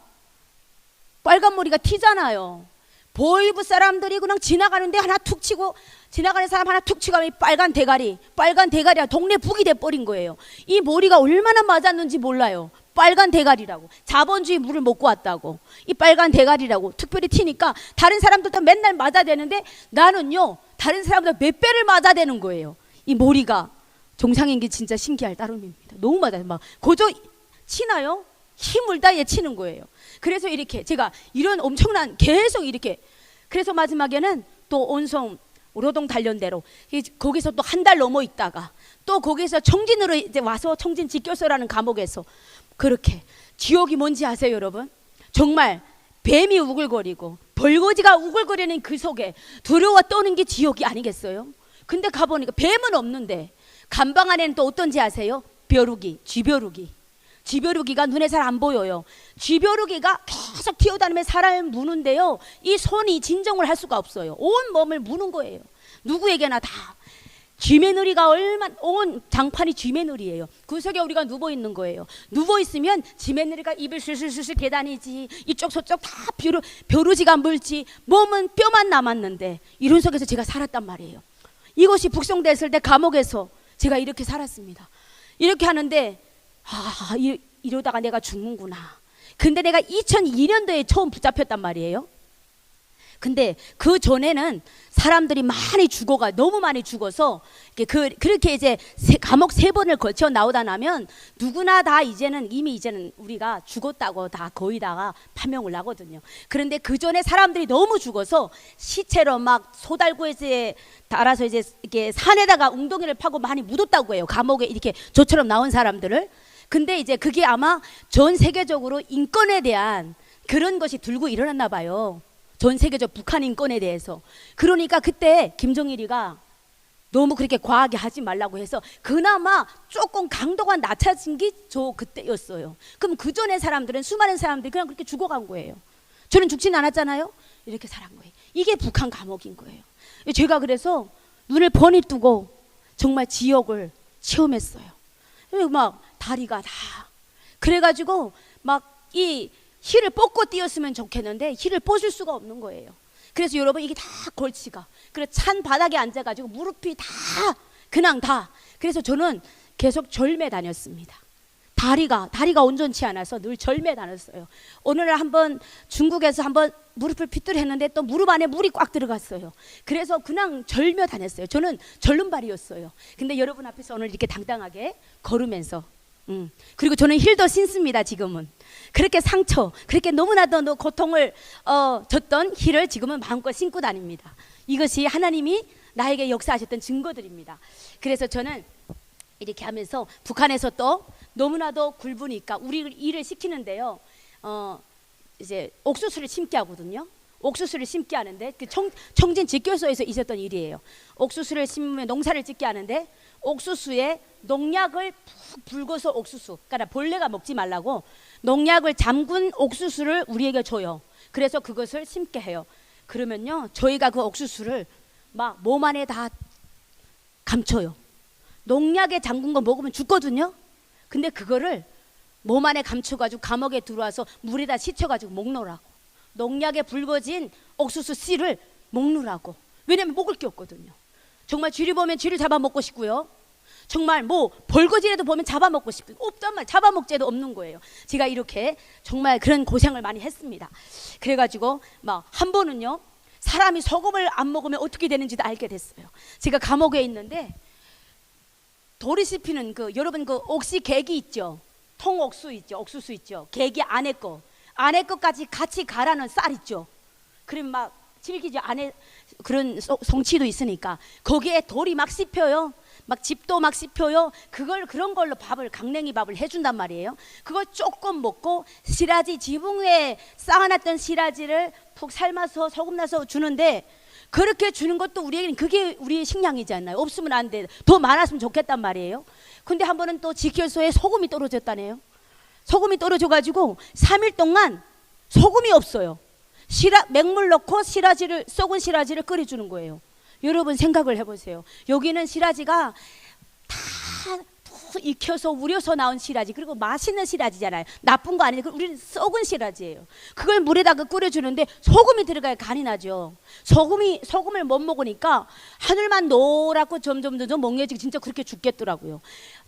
빨간 머리가 튀잖아요. 보이부 사람들이 그냥 지나가는데 하나 툭 치고, 지나가는 사람 하나 툭 치고 하면 빨간 대가리가 동네 북이 돼버린 거예요. 이 머리가 얼마나 맞았는지 몰라요. 빨간 대가리라고, 자본주의 물을 먹고 왔다고, 이 빨간 대가리라고 특별히 튀니까 다른 사람들도 맨날 맞아대는데 나는요 다른 사람보다 몇 배를 맞아대는 거예요. 이 머리가 정상인 게 진짜 신기할 따름입니다. 너무 맞아요. 막 고조 치나요? 힘을 다해 치는 거예요. 그래서 이렇게 제가 이런 엄청난 계속 이렇게, 그래서 마지막에는 또 온성 노동 단련대로 거기서 또 한 달 넘어 있다가 또 거기서 청진으로 이제 와서 청진 직교서라는 감옥에서, 그렇게 지옥이 뭔지 아세요, 여러분? 정말 뱀이 우글거리고 벌거지가 우글거리는 그 속에 두려워 떠는 게 지옥이 아니겠어요? 근데 가보니까 뱀은 없는데 감방 안에는 또 어떤지 아세요? 벼룩이, 쥐벼룩이가 눈에 잘 안 보여요. 쥐벼룩이가 계속 튀어다니며 사람을 무는데요, 이 손이 진정을 할 수가 없어요. 온 몸을 무는 거예요. 누구에게나 다. 쥐매놀이가 온 장판이 쥐매놀이에요. 그 속에 우리가 누워 있는 거예요. 누워 있으면 쥐매놀이가 입을 술술술술 개다니지, 이쪽 저쪽 다 벼루지가 물지, 몸은 뼈만 남았는데 이런 속에서 제가 살았단 말이에요. 이것이 북송됐을 때 감옥에서 제가 이렇게 살았습니다. 이렇게 하는데 이러다가 내가 죽는구나. 근데 내가 2002년도에 처음 붙잡혔단 말이에요. 근데 그 전에는 사람들이 많이 죽어가 너무 많이 죽어서 그렇게 이제 감옥 3번을 거쳐 나오다 나면 누구나 다 이제는 우리가 죽었다고 다 거의 다가 판명을 나거든요. 그런데 그 전에 사람들이 너무 죽어서 시체로 막 소달구에 달아서 이제 이렇게 산에다가 웅덩이를 파고 많이 묻었다고 해요. 감옥에 이렇게 저처럼 나온 사람들을. 근데 이제 그게 아마 전 세계적으로 인권에 대한 그런 것이 들고 일어났나 봐요. 전 세계적 북한 인권에 대해서. 그러니까 그때 김정일이가 너무 그렇게 과하게 하지 말라고 해서 그나마 조금 강도가 낮아진 게 저 그때였어요. 그럼 그 전에 사람들은 수많은 사람들이 그냥 그렇게 죽어간 거예요. 저는 죽진 않았잖아요. 이렇게 살한 거예요. 이게 북한 감옥인 거예요. 제가 그래서 눈을 뻔히 뜨고 정말 지옥을 체험했어요. 막 다리가 다 그래가지고 막 이 힐을 뽑고 뛰었으면 좋겠는데 힐을 뽑을 수가 없는 거예요. 그래서 여러분 이게 다 골치가 그래서 찬 바닥에 앉아가지고 무릎이 다 그냥 다. 그래서 저는 계속 절매 다녔습니다. 다리가 온전치 않아서 늘 절매 다녔어요. 어느 날 한번 중국에서 한번 무릎을 삐뚤했는데 또 무릎 안에 물이 꽉 들어갔어요. 그래서 그냥 절며 다녔어요. 저는 절름발이었어요. 근데 여러분 앞에서 오늘 이렇게 당당하게 걸으면서 그리고 저는 힐도 신습니다. 지금은 그렇게 상처 그렇게 너무나도 고통을 줬던 힐을 지금은 마음껏 신고 다닙니다. 이것이 하나님이 나에게 역사하셨던 증거들입니다. 그래서 저는 이렇게 하면서 북한에서 또 너무나도 굵으니까 우리 일을 시키는데요. 이제 옥수수를 심게 하거든요. 옥수수를 심게 하는데 그 청진 직교소에서 있었던 일이에요. 옥수수를 심으면 농사를 짓게 하는데 옥수수에 농약을 푹 불고서 옥수수, 그러니까 벌레가 먹지 말라고 농약을 잠근 옥수수를 우리에게 줘요. 그래서 그것을 심게 해요. 그러면요, 저희가 그 옥수수를 막 몸 안에 다 감춰요. 농약에 잠근 거 먹으면 죽거든요. 근데 그거를 몸 안에 감춰가지고 감옥에 들어와서 물에다 씻혀가지고 먹노라고. 농약에 불거진 옥수수 씨를 먹느라고. 왜냐면 먹을 게 없거든요. 정말 쥐를 보면 쥐를 잡아먹고 싶고요. 정말 뭐 벌거지라도 보면 잡아먹고 싶고 없단 말 잡아먹지도 없는 거예요. 제가 이렇게 정말 그런 고생을 많이 했습니다. 그래가지고 막 한 번은요, 사람이 소금을 안 먹으면 어떻게 되는지도 알게 됐어요. 제가 감옥에 있는데 돌이 씹히는 그 여러분 그 옥시 계기 있죠. 통옥수 있죠. 옥수수 있죠. 계기 안에 것까지 같이 가라는 쌀 있죠. 그럼 막 질기지 안에 그런 성치도 있으니까 거기에 돌이 막 씹혀요. 막 집도 막 씹혀요. 그런 걸로 강냉이 밥을 해준단 말이에요. 그걸 조금 먹고 시라지 지붕에 쌓아놨던 시라지를 푹 삶아서 소금 나서 주는데 그렇게 주는 것도 우리에게는 그게 우리의 식량이잖아요. 없으면 안 돼. 더 많았으면 좋겠단 말이에요. 근데 한 번은 또 지켜소에 소금이 떨어졌다네요. 소금이 떨어져가지고 3일 동안 소금이 없어요. 맹물 넣고 썩은 시라지를 끓여주는 거예요. 여러분 생각을 해보세요. 여기는 시라지가 다 익혀서 우려서 나온 시라지, 그리고 맛있는 시라지잖아요. 나쁜 거 아니에요. 우리는 썩은 시라지예요. 그걸 물에다가 끓여주는데 소금이 들어가야 간이 나죠. 소금을 못 먹으니까 하늘만 노랗고 점점 멍해지고 진짜 그렇게 죽겠더라고요.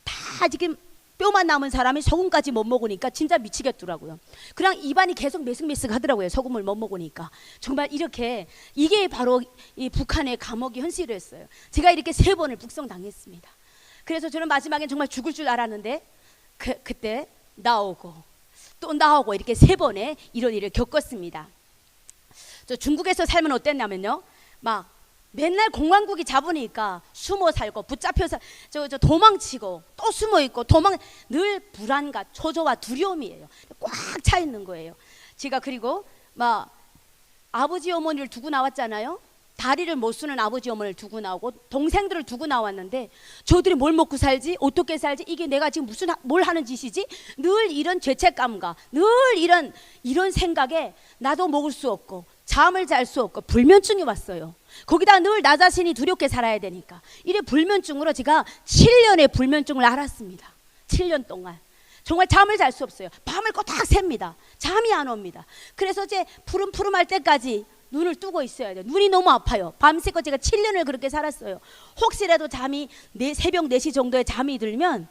다 지금 뼈만 남은 사람이 소금까지 못 먹으니까 진짜 미치겠더라고요. 그냥 입안이 계속 메슥메슥 하더라고요. 소금을 못 먹으니까. 정말 이게 바로 이 북한의 감옥의 현실이었어요. 제가 이렇게 3번을 북송당했습니다. 그래서 저는 마지막엔 정말 죽을 줄 알았는데 그때 나오고 또 나오고 이렇게 3번의 이런 일을 겪었습니다. 저 중국에서 살면 어땠냐면요, 막 맨날 공안국이 잡으니까 숨어 살고 붙잡혀서 저 도망치고 또 숨어 있고 늘 불안과 초조와 두려움이에요. 꽉 차 있는 거예요. 제가 그리고 막 아버지 어머니를 두고 나왔잖아요. 다리를 못 쓰는 아버지 어머니를 두고 나오고 동생들을 두고 나왔는데 저들이 뭘 먹고 살지, 어떻게 살지, 이게 내가 지금 뭘 하는 짓이지, 늘 이런 죄책감과 늘 이런 생각에 나도 먹을 수 없고 잠을 잘 수 없고 불면증이 왔어요. 거기다 늘 나 자신이 두렵게 살아야 되니까 이래 불면증으로 제가 7년의 불면증을 앓았습니다. 7년 동안 정말 잠을 잘 수 없어요. 밤을 꼬딱 셉니다. 잠이 안 옵니다. 그래서 이제 푸름푸름할 때까지 눈을 뜨고 있어야 돼요. 눈이 너무 아파요. 밤새고 제가 7년을 그렇게 살았어요. 혹시라도 새벽 4시 정도에 잠이 들면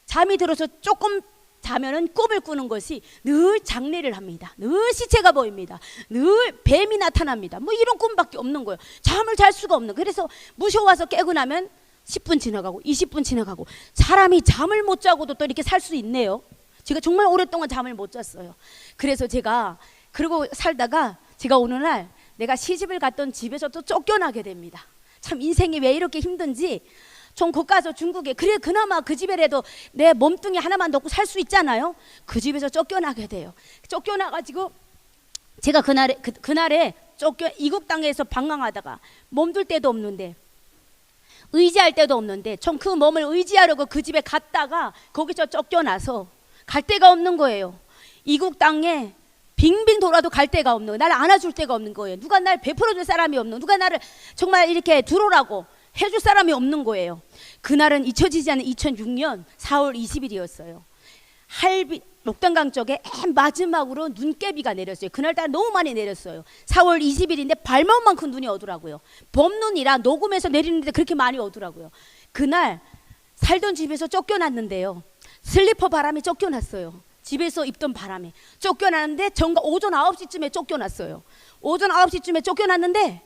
잠이 들어서 조금 자면은 꿈을 꾸는 것이 늘 장례를 합니다. 늘 시체가 보입니다. 늘 뱀이 나타납니다. 뭐 이런 꿈밖에 없는 거예요. 잠을 잘 수가 없는. 그래서 무서워서 깨고 나면 10분 지나가고 20분 지나가고, 사람이 잠을 못 자고도 또 이렇게 살 수 있네요. 제가 정말 오랫동안 잠을 못 잤어요. 그래서 제가 그러고 살다가 제가 어느 날 내가 시집을 갔던 집에서 또 쫓겨나게 됩니다. 참 인생이 왜 이렇게 힘든지. 좀 곧 가서 중국에, 그래 그나마 그 집에라도 내 몸뚱이 하나만 넣고 살 수 있잖아요. 그 집에서 쫓겨나게 돼요. 쫓겨나가지고 제가 그날에 이국 땅에서 방황하다가 몸둘 데도 없는데, 의지할 데도 없는데, 좀 그 몸을 의지하려고 그 집에 갔다가 거기서 쫓겨나서 갈 데가 없는 거예요. 이국 땅에 빙빙 돌아도 갈 데가 없는 거예요. 나를 안아줄 데가 없는 거예요. 누가 날 베풀어줄 사람이 없는, 누가 나를 정말 이렇게 들어오라고 해줄 사람이 없는 거예요. 그날은 잊혀지지 않는 2006년 4월 20일이었어요. 녹단강 쪽에 맨 마지막으로 눈깨비가 내렸어요. 그날따라 너무 많이 내렸어요. 4월 20일인데 발목만큼 눈이 오더라고요. 봄눈이라 녹음해서 내리는데 그렇게 많이 오더라고요. 그날 살던 집에서 쫓겨났는데요. 슬리퍼 바람이 쫓겨났어요. 집에서 입던 바람에 쫓겨났는데 정가 오전 9시쯤에 쫓겨났어요. 오전 9시쯤에 쫓겨났는데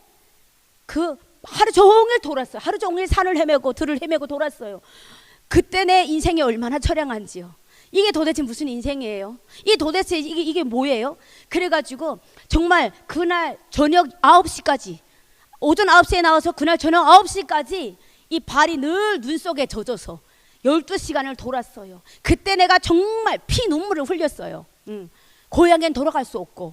그 하루 종일 돌았어요. 하루 종일 산을 헤매고 들을 헤매고 돌았어요. 그때 내 인생이 얼마나 처량한지요. 이게 도대체 무슨 인생이에요? 이 도대체 이게 뭐예요? 그래가지고 정말 그날 저녁 9시까지, 오전 9시에 나와서 그날 저녁 9시까지 이 발이 늘 눈 속에 젖어서 12시간을 돌았어요. 그때 내가 정말 피 눈물을 흘렸어요. 고향엔 돌아갈 수 없고,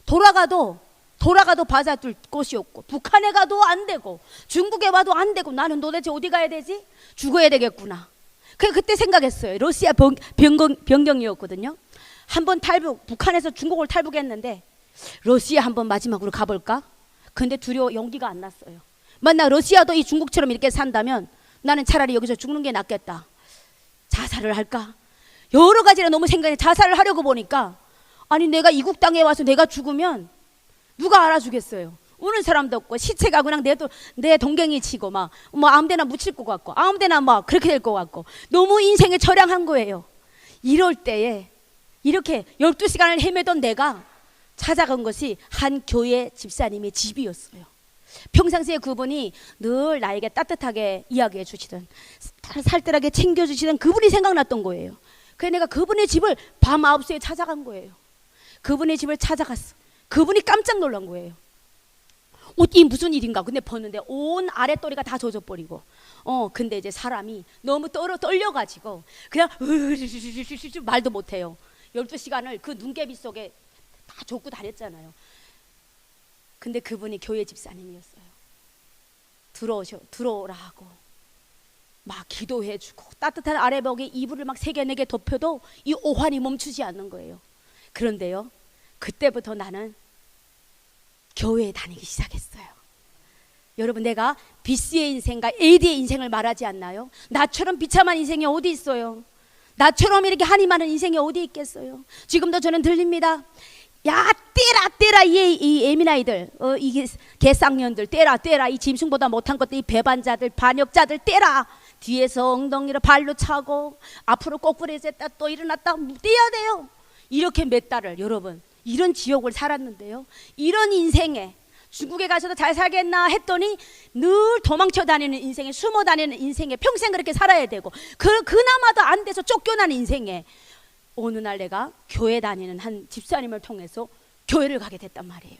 돌아가도 받아줄 곳이 없고, 북한에 가도 안 되고, 중국에 와도 안 되고, 나는 도대체 어디 가야 되지? 죽어야 되겠구나. 그때 생각했어요. 러시아 변경이었거든요. 한번 북한에서 중국을 탈북했는데 러시아 한번 마지막으로 가볼까? 근데 두려워, 용기가 안 났어요. 만약 러시아도 이 중국처럼 이렇게 산다면 나는 차라리 여기서 죽는 게 낫겠다. 자살을 할까? 여러 가지를 너무 생각해. 자살을 하려고 보니까, 아니 내가 이국 땅에 와서 내가 죽으면 누가 알아주겠어요? 우는 사람도 없고, 시체가 그냥 내 동경이 치고 막 아무데나 묻힐 것 같고, 아무데나 막 그렇게 될 것 같고, 너무 인생이 처량한 거예요. 이럴 때에 이렇게 12시간을 헤매던 내가 찾아간 것이 한 교회 집사님의 집이었어요. 평상시에 그분이 늘 나에게 따뜻하게 이야기해 주시던, 살뜰하게 챙겨주시던 그분이 생각났던 거예요. 그래서 내가 그분의 집을 밤 9시에 찾아간 거예요. 그분의 집을 찾아갔어. 그분이 깜짝 놀란 거예요. 이 무슨 일인가? 근데 봤는데 온 아랫도리가 다 젖어버리고, 근데 이제 사람이 너무 떨려가지고 그냥 말도 못해요. 12시간을 그 눈개비 속에 다 젖고 다녔잖아요. 근데 그분이 교회 집사님이었어요. 들어오라 하고 막 기도해주고, 따뜻한 아래벽에 이불을 막 3개 4개 덮여도 이 오한이 멈추지 않는 거예요. 그런데요, 그때부터 나는 교회에 다니기 시작했어요. 여러분, 내가 BC의 인생과 AD의 인생을 말하지 않나요? 나처럼 비참한 인생이 어디 있어요? 나처럼 이렇게 한이 많은 인생이 어디 있겠어요? 지금도 저는 들립니다. 야, 떼라 이 예민아이들, 이 개쌍년들 떼라, 이 짐승보다 못한 것들, 이 배반자들, 반역자들 떼라. 뒤에서 엉덩이로 발로 차고 앞으로 거꾸로 했다 또 일어났다 떼야 돼요. 이렇게 몇 달을, 여러분, 이런 지옥을 살았는데요. 이런 인생에 중국에 가서도 잘 살겠나 했더니 늘 도망쳐 다니는 인생에, 숨어 다니는 인생에 평생 그렇게 살아야 되고, 그나마도 안 돼서 쫓겨난 인생에 어느 날 내가 교회 다니는 한 집사님을 통해서 교회를 가게 됐단 말이에요.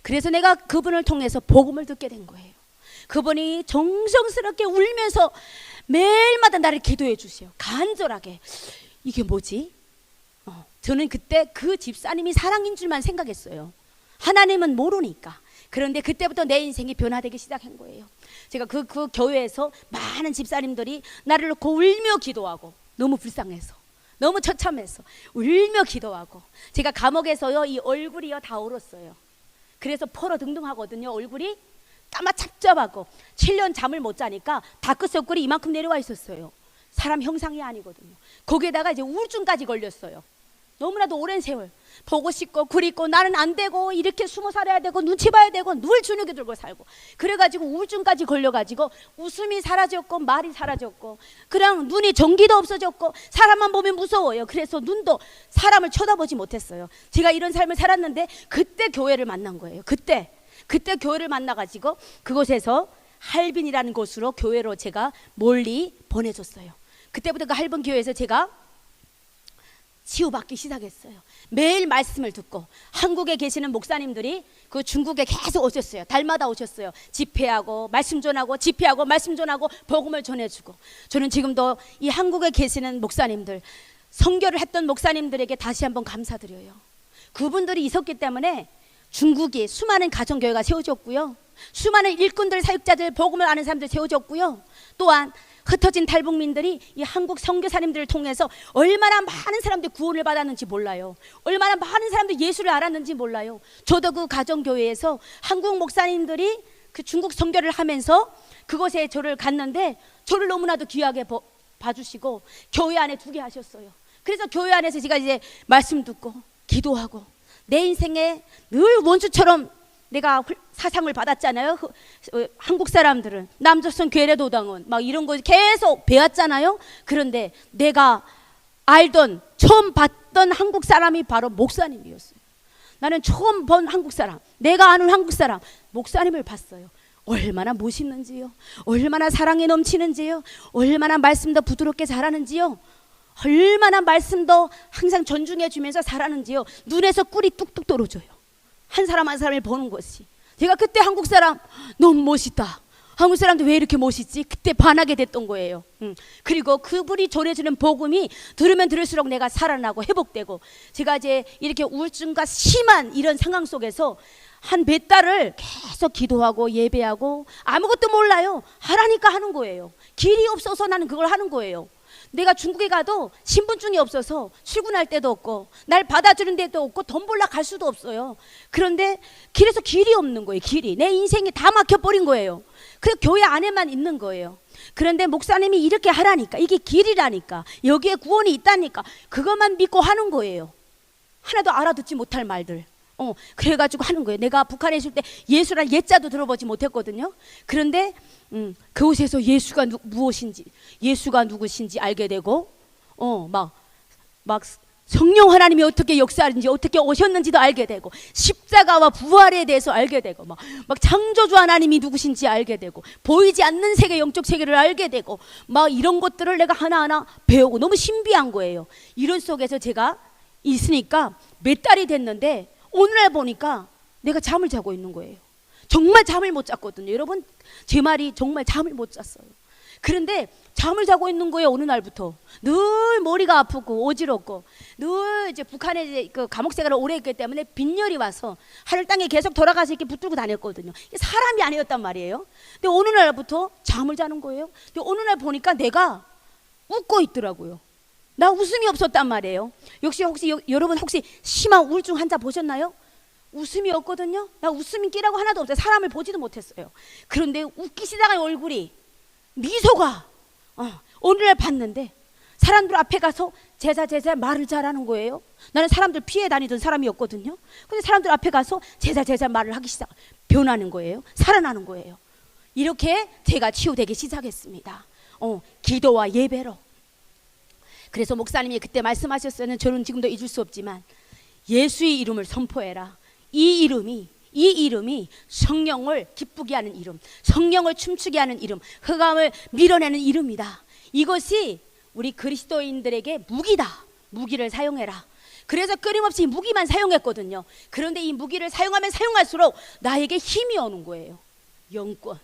그래서 내가 그분을 통해서 복음을 듣게 된 거예요. 그분이 정성스럽게 울면서 매일마다 나를 기도해 주세요. 간절하게. 이게 뭐지? 저는 그때 그 집사님이 사랑인 줄만 생각했어요. 하나님은 모르니까. 그런데 그때부터 내 인생이 변화되기 시작한 거예요. 제가 그 교회에서 많은 집사님들이 나를 놓고 울며 기도하고, 너무 불쌍해서, 너무 처참해서 울며 기도하고, 제가 감옥에서요 이 얼굴이요 다 얼었어요. 그래서 펄어등등하거든요. 얼굴이 까마찹찹하고 7년 잠을 못 자니까 다크서클이 이만큼 내려와 있었어요. 사람 형상이 아니거든요. 거기에다가 이제 우울증까지 걸렸어요. 너무나도 오랜 세월 보고 싶고 그립고 나는 안 되고 이렇게 숨어 살아야 되고 눈치 봐야 되고 늘 주눅이 들고 살고 그래가지고 우울증까지 걸려가지고 웃음이 사라졌고 말이 사라졌고 그냥 눈이 전기도 없어졌고 사람만 보면 무서워요. 그래서 눈도 사람을 쳐다보지 못했어요. 제가 이런 삶을 살았는데 그때 교회를 만난 거예요. 그때 교회를 만나가지고 그곳에서 할빈이라는 곳으로 교회로 제가 멀리 보내줬어요. 그때부터 그 할빈 교회에서 제가 치유받기 시작했어요. 매일 말씀을 듣고 한국에 계시는 목사님들이 그 중국에 계속 오셨어요. 달마다 오셨어요. 집회하고 말씀 전하고 집회하고 말씀 전하고 복음을 전해주고 저는 지금도 이 한국에 계시는 목사님들 선교를 했던 목사님들에게 다시 한번 감사드려요. 그분들이 있었기 때문에 중국이 수많은 가정교회가 세워졌고요. 수많은 일꾼들 사역자들 복음을 아는 사람들 세워졌고요. 또한 흩어진 탈북민들이 이 한국 선교사님들을 통해서 얼마나 많은 사람들이 구원을 받았는지 몰라요. 얼마나 많은 사람들이 예수를 알았는지 몰라요. 저도 그 가정교회에서 한국 목사님들이 그 중국 선교를 하면서 그곳에 저를 갔는데 저를 너무나도 귀하게 봐주시고 교회 안에 두게 하셨어요. 그래서 교회 안에서 제가 이제 말씀 듣고 기도하고 내 인생에 늘 원수처럼 내가 사상을 받았잖아요. 한국 사람들은 남조선 괴뢰도당원 막 이런 거 계속 배웠잖아요. 그런데 내가 알던 처음 봤던 한국 사람이 바로 목사님이었어요. 나는 처음 본 한국 사람, 내가 아는 한국 사람 목사님을 봤어요. 얼마나 멋있는지요, 얼마나 사랑에 넘치는지요, 얼마나 말씀도 부드럽게 잘하는지요, 얼마나 말씀도 항상 존중해 주면서 잘하는지요. 눈에서 꿀이 뚝뚝 떨어져요. 한 사람 한 사람을 보는 것이. 제가 그때 한국 사람 너무 멋있다, 한국 사람도 왜 이렇게 멋있지? 그때 반하게 됐던 거예요. 그리고 그분이 전해주는 복음이 들으면 들을수록 내가 살아나고 회복되고 제가 이제 이렇게 우울증과 심한 이런 상황 속에서 한 몇 달을 계속 기도하고 예배하고 아무것도 몰라요. 하라니까 하는 거예요. 길이 없어서 나는 그걸 하는 거예요. 내가 중국에 가도 신분증이 없어서 출근할 데도 없고 날 받아주는 데도 없고 돈 벌러 갈 수도 없어요. 그런데 길에서 길이 없는 거예요. 길이 내 인생이 다 막혀버린 거예요. 그래서 교회 안에만 있는 거예요. 그런데 목사님이 이렇게 하라니까, 이게 길이라니까, 여기에 구원이 있다니까 그것만 믿고 하는 거예요. 하나도 알아듣지 못할 말들 그래가지고 하는 거예요. 내가 북한에 있을 때 예수란 예자도 들어보지 못했거든요. 그런데 그곳에서 예수가 무엇인지, 예수가 누구신지 알게 되고 막 성령 하나님이 어떻게 역사하는지, 어떻게 오셨는지도 알게 되고 십자가와 부활에 대해서 알게 되고 막 창조주 하나님이 누구신지 알게 되고 보이지 않는 세계, 영적 세계를 알게 되고 막 이런 것들을 내가 하나하나 배우고 너무 신비한 거예요. 이런 속에서 제가 있으니까 몇 달이 됐는데 오늘날 보니까 내가 잠을 자고 있는 거예요. 정말 잠을 못 잤거든요. 여러분, 제 말이 정말 잠을 못 잤어요. 그런데 잠을 자고 있는 거예요. 어느 날부터 늘 머리가 아프고 어지럽고 늘 이제 북한에 이제 그 감옥 생활을 오래 했기 때문에 빈혈이 와서 하늘 땅에 계속 돌아가서 이렇게 붙들고 다녔거든요. 사람이 아니었단 말이에요. 근데 어느 날부터 잠을 자는 거예요. 근데 어느 날 보니까 내가 웃고 있더라고요. 나 웃음이 없었단 말이에요. 혹시 여러분 혹시 심한 우울증 환자 보셨나요? 웃음이 없거든요. 나 웃음이 끼라고 하나도 없어요. 사람을 보지도 못했어요. 그런데 웃기 시작한 얼굴이 미소가 어느 날 봤는데 사람들 앞에 가서 제자 말을 잘하는 거예요. 나는 사람들 피해 다니던 사람이었거든요. 근데 사람들 앞에 가서 제자 말을 하기 시작, 변하는 거예요. 살아나는 거예요. 이렇게 제가 치유되기 시작했습니다. 기도와 예배로. 그래서 목사님이 그때 말씀하셨어요. 저는 지금도 잊을 수 없지만 예수의 이름을 선포해라. 이 이름이 성령을 기쁘게 하는 이름, 성령을 춤추게 하는 이름, 흑암을 밀어내는 이름이다. 이것이 우리 그리스도인들에게 무기다. 무기를 사용해라. 그래서 끊임없이 무기만 사용했거든요. 그런데 이 무기를 사용하면 사용할수록 나에게 힘이 오는 거예요. 영권,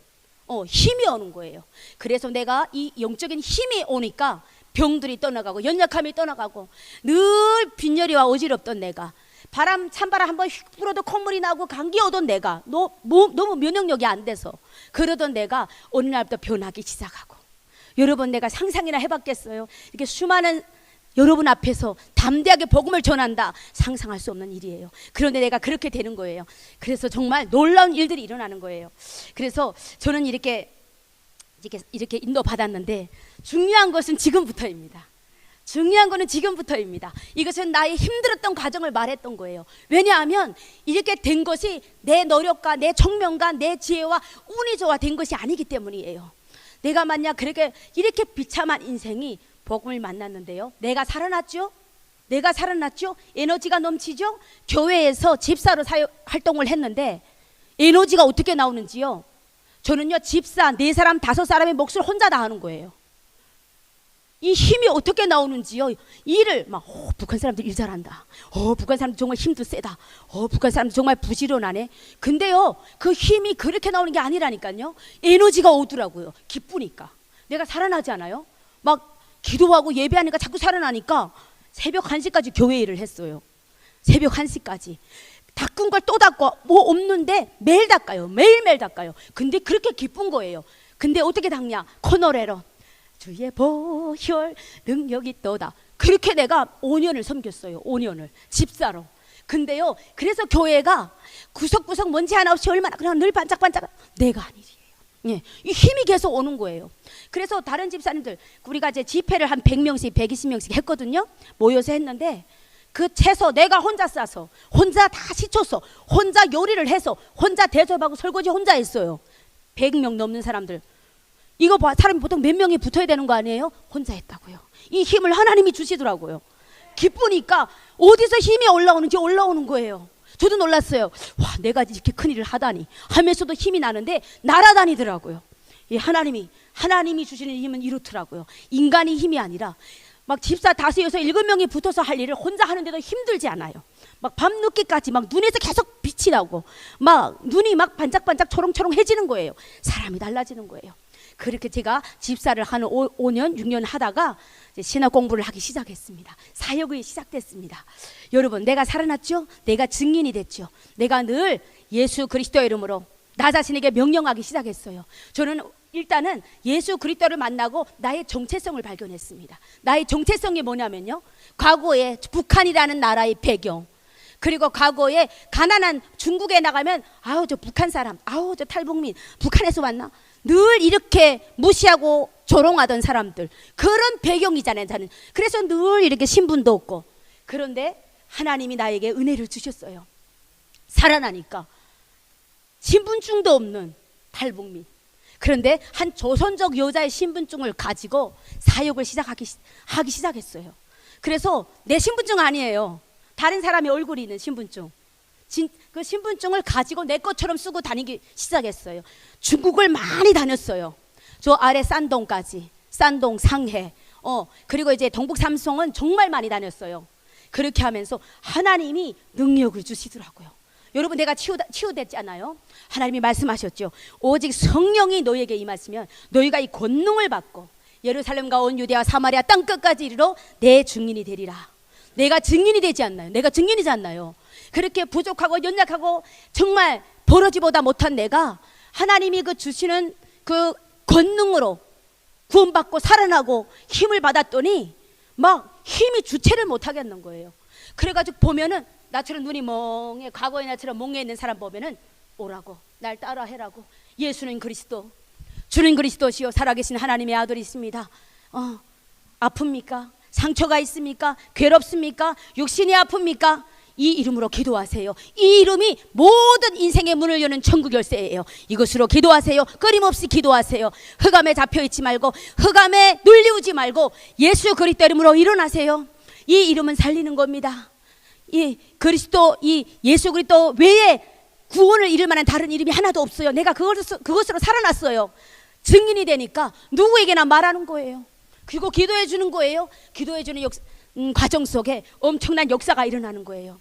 힘이 오는 거예요. 그래서 내가 이 영적인 힘이 오니까 병들이 떠나가고 연약함이 떠나가고 늘 빈혈이와 어지럽던 내가, 찬바람 한번 휙 불어도 콧물이 나고 감기 오던 내가 너무 면역력이 안 돼서 그러던 내가 어느 날부터 변하기 시작하고, 여러분 내가 상상이나 해봤겠어요? 이렇게 수많은 여러분 앞에서 담대하게 복음을 전한다, 상상할 수 없는 일이에요. 그런데 내가 그렇게 되는 거예요. 그래서 정말 놀라운 일들이 일어나는 거예요. 그래서 저는 이렇게 인도 받았는데 중요한 것은 지금부터입니다. 중요한 거는 지금부터입니다. 이것은 나의 힘들었던 과정을 말했던 거예요. 왜냐하면 이렇게 된 것이 내 노력과 내 청명과 내 지혜와 운이 좋아 된 것이 아니기 때문이에요. 내가 만약 그렇게 이렇게 비참한 인생이 복음을 만났는데요, 내가 살아났죠? 내가 살아났죠? 에너지가 넘치죠? 교회에서 집사로 활동을 했는데 에너지가 어떻게 나오는지요? 저는요, 집사 4사람 5사람의 몫을 혼자 다 하는 거예요. 이 힘이 어떻게 나오는지요? 일을 막 북한 사람들 일 잘한다. 북한 사람들 정말 힘도 세다. 북한 사람들 정말 부지런하네. 근데요, 그 힘이 그렇게 나오는 게 아니라니까요. 에너지가 오더라고요. 기쁘니까. 내가 살아나잖아요. 막 기도하고 예배하니까 자꾸 살아나니까 새벽 1시까지 교회 일을 했어요. 새벽 1시까지. 닦은 걸 또 닦고 뭐 없는데 매일 닦아요. 매일매일 닦아요. 근데 그렇게 기쁜 거예요. 근데 어떻게 닦냐? 코너레로 주의 보혈 능력이 또다. 그렇게 내가 5년을 섬겼어요. 5년을 집사로. 근데요, 그래서 교회가 구석구석 먼지 하나 없이 얼마나 그냥 늘 반짝반짝. 내가 아니에요. 예, 이 힘이 계속 오는 거예요. 그래서 다른 집사님들, 우리가 이제 집회를 한 100명씩 120명씩 했거든요. 모여서 했는데 그 채소 내가 혼자 싸서 혼자 다 씻었어. 혼자 요리를 해서 혼자 대접하고 설거지 혼자 했어요. 100명 넘는 사람들. 이거 봐, 사람이 보통 몇 명이 붙어야 되는 거 아니에요? 혼자 했다고요. 이 힘을 하나님이 주시더라고요. 기쁘니까 어디서 힘이 올라오는지 올라오는 거예요. 저도 놀랐어요. 와, 내가 이렇게 큰일을 하다니 하면서도 힘이 나는데 날아다니더라고요. 이 하나님이 주시는 힘은 이렇더라고요. 인간이 힘이 아니라 막 집사 5, 6, 7명이 붙어서 할 일을 혼자 하는데도 힘들지 않아요. 막 밤늦게까지 막 눈에서 계속 빛이 나고 막 눈이 막 반짝반짝 초롱초롱해지는 거예요. 사람이 달라지는 거예요. 그렇게 제가 집사를 한 5년, 6년 하다가 이제 신학 공부를 하기 시작했습니다. 사역이 시작됐습니다. 여러분, 내가 살아났죠? 내가 증인이 됐죠? 내가 늘 예수 그리스도의 이름으로 나 자신에게 명령하기 시작했어요. 저는 일단은 예수 그리스도를 만나고 나의 정체성을 발견했습니다. 나의 정체성이 뭐냐면요, 과거에 북한이라는 나라의 배경, 그리고 과거에 가난한 중국에 나가면 아우 저 북한 사람, 아우 저 탈북민, 북한에서 왔나? 늘 이렇게 무시하고 조롱하던 사람들, 그런 배경이잖아요. 저는 그래서 늘 이렇게 신분도 없고. 그런데 하나님이 나에게 은혜를 주셨어요. 살아나니까 신분증도 없는 탈북민, 그런데 한 조선족 여자의 신분증을 가지고 사역을 하기 시작했어요. 그래서 내 신분증 아니에요. 다른 사람의 얼굴이 있는 신분증. 그 신분증을 가지고 내 것처럼 쓰고 다니기 시작했어요. 중국을 많이 다녔어요. 저 아래 산동까지, 산동, 상해, 그리고 이제 동북 삼성은 정말 많이 다녔어요. 그렇게 하면서 하나님이 능력을 주시더라고요. 여러분, 내가 치유됐잖아요. 하나님이 말씀하셨죠. 오직 성령이 너에게 임하시면 너희가 이 권능을 받고 예루살렘과 온 유대와 사마리아 땅끝까지 이르러 내 증인이 되리라. 내가 증인이 되지 않나요? 내가 증인이지 않나요? 그렇게 부족하고 연약하고 정말 버러지보다 못한 내가 하나님이 그 주시는 그 권능으로 구원받고 살아나고 힘을 받았더니 막 힘이 주체를 못하겠는 거예요. 그래가지고 보면은 나처럼 눈이 멍해, 과거의 나처럼 멍해 있는 사람 보면은 오라고, 날 따라 해라고. 예수는 그리스도, 주는 그리스도시요 살아계신 하나님의 아들이십니다. 아픕니까? 상처가 있습니까? 괴롭습니까? 육신이 아픕니까? 이 이름으로 기도하세요. 이 이름이 모든 인생의 문을 여는 천국 열쇠예요. 이것으로 기도하세요. 끊임없이 기도하세요. 흑암에 잡혀있지 말고, 흑암에 눌리우지 말고 예수 그리스도 이름으로 일어나세요. 이 이름은 살리는 겁니다. 이 그리스도, 이 예수 그리스도 외에 구원을 이룰 만한 다른 이름이 하나도 없어요. 내가 그것으로 살아났어요. 증인이 되니까 누구에게나 말하는 거예요. 그리고 기도해 주는 거예요. 기도해 주는 과정 속에 엄청난 역사가 일어나는 거예요.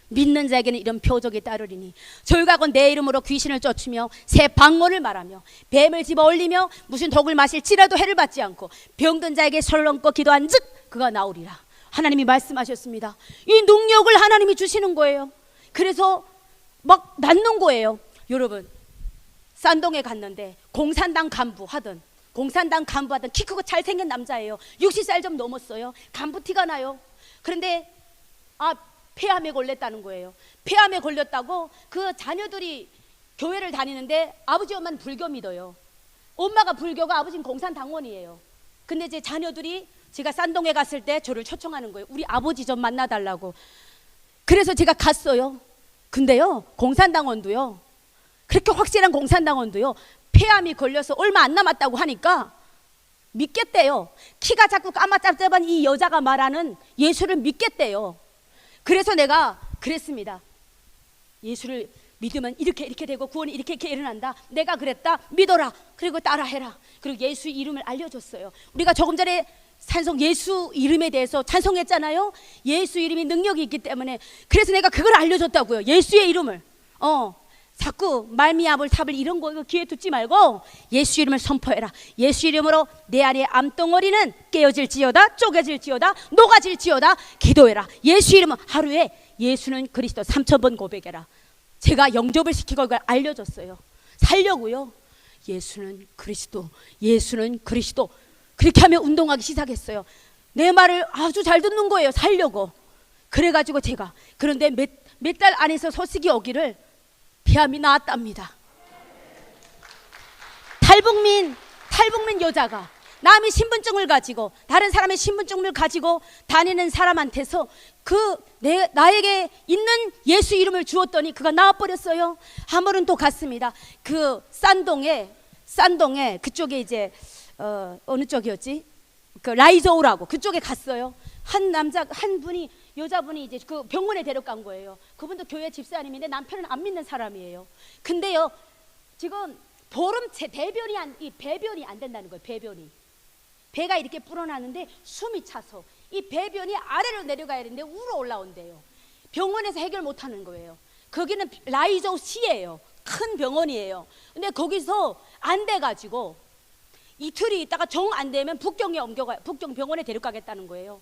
믿는 자에게는 이런 표적이 따르리니 저희가 내 이름으로 귀신을 쫓으며 새 방언을 말하며 뱀을 집어 올리며 무슨 독을 마실지라도 해를 받지 않고 병든 자에게 손을 얹고 기도한 즉 그가 나으리라. 하나님이 말씀하셨습니다. 이 능력을 하나님이 주시는 거예요. 그래서 막 낫는 거예요. 여러분, 산동에 갔는데 공산당 간부 하던 키 크고 잘생긴 남자예요. 60살 좀 넘었어요. 간부 티가 나요. 그런데 폐암에 걸렸다는 거예요. 폐암에 걸렸다고 그 자녀들이 교회를 다니는데 아버지 엄마는 불교 믿어요. 엄마가 불교가 아버지는 공산당원이에요. 근데 이제 자녀들이 제가 산동에 갔을 때 저를 초청하는 거예요. 우리 아버지 좀 만나달라고. 그래서 제가 갔어요. 근데요, 공산당원도요, 그렇게 확실한 공산당원도요, 폐암이 걸려서 얼마 안 남았다고 하니까 믿겠대요. 키가 자꾸 까맣잡잡한 이 여자가 말하는 예수를 믿겠대요. 그래서 내가 그랬습니다. 예수를 믿으면 이렇게 되고 구원이 이렇게 일어난다. 내가 그랬다. 믿어라. 그리고 따라해라. 그리고 예수 이름을 알려줬어요. 우리가 조금 전에 찬송 예수 이름에 대해서 찬송했잖아요. 예수 이름이 능력이 있기 때문에. 그래서 내가 그걸 알려줬다고요. 예수의 이름을. 자꾸 말미암을 탑을 이런 거 기회 두지 말고 예수 이름을 선포해라. 예수 이름으로 내 안에 암덩어리는 깨어질지어다, 쪼개질지어다, 녹아질지어다. 기도해라. 예수 이름은 하루에 예수는 그리스도 3,000번 고백해라. 제가 영접을 시키고 그걸 알려줬어요. 살려고요. 예수는 그리스도, 예수는 그리스도. 그렇게 하면 운동하기 시작했어요. 내 말을 아주 잘 듣는 거예요. 살려고. 그래가지고 제가, 그런데 몇 달 안에서 소식이 오기를 폐암이 나았답니다. 탈북민 여자가 남의 신분증을 가지고, 다른 사람의 신분증을 가지고 다니는 사람한테서 나에게 있는 예수 이름을 주었더니 그가 나와버렸어요. 한 번은 또 갔습니다. 그 산동에 그쪽에 이제 어느 쪽이었지? 그 라이저우라고 그쪽에 갔어요. 한 분이, 여자분이 이제 그 병원에 데려간 거예요. 그분도 교회 집사님인데 남편은 안 믿는 사람이에요. 근데요, 지금 보름째 배변이 안 된다는 거예요. 배가 이렇게 불어나는데 숨이 차서 이 배변이 아래로 내려가야 되는데 위로 올라온대요. 병원에서 해결 못 하는 거예요. 거기는 라이저우 시예요. 큰 병원이에요. 근데 거기서 안 돼가지고 이틀이 있다가 정 안 되면 북경 병원에 데려가겠다는 거예요.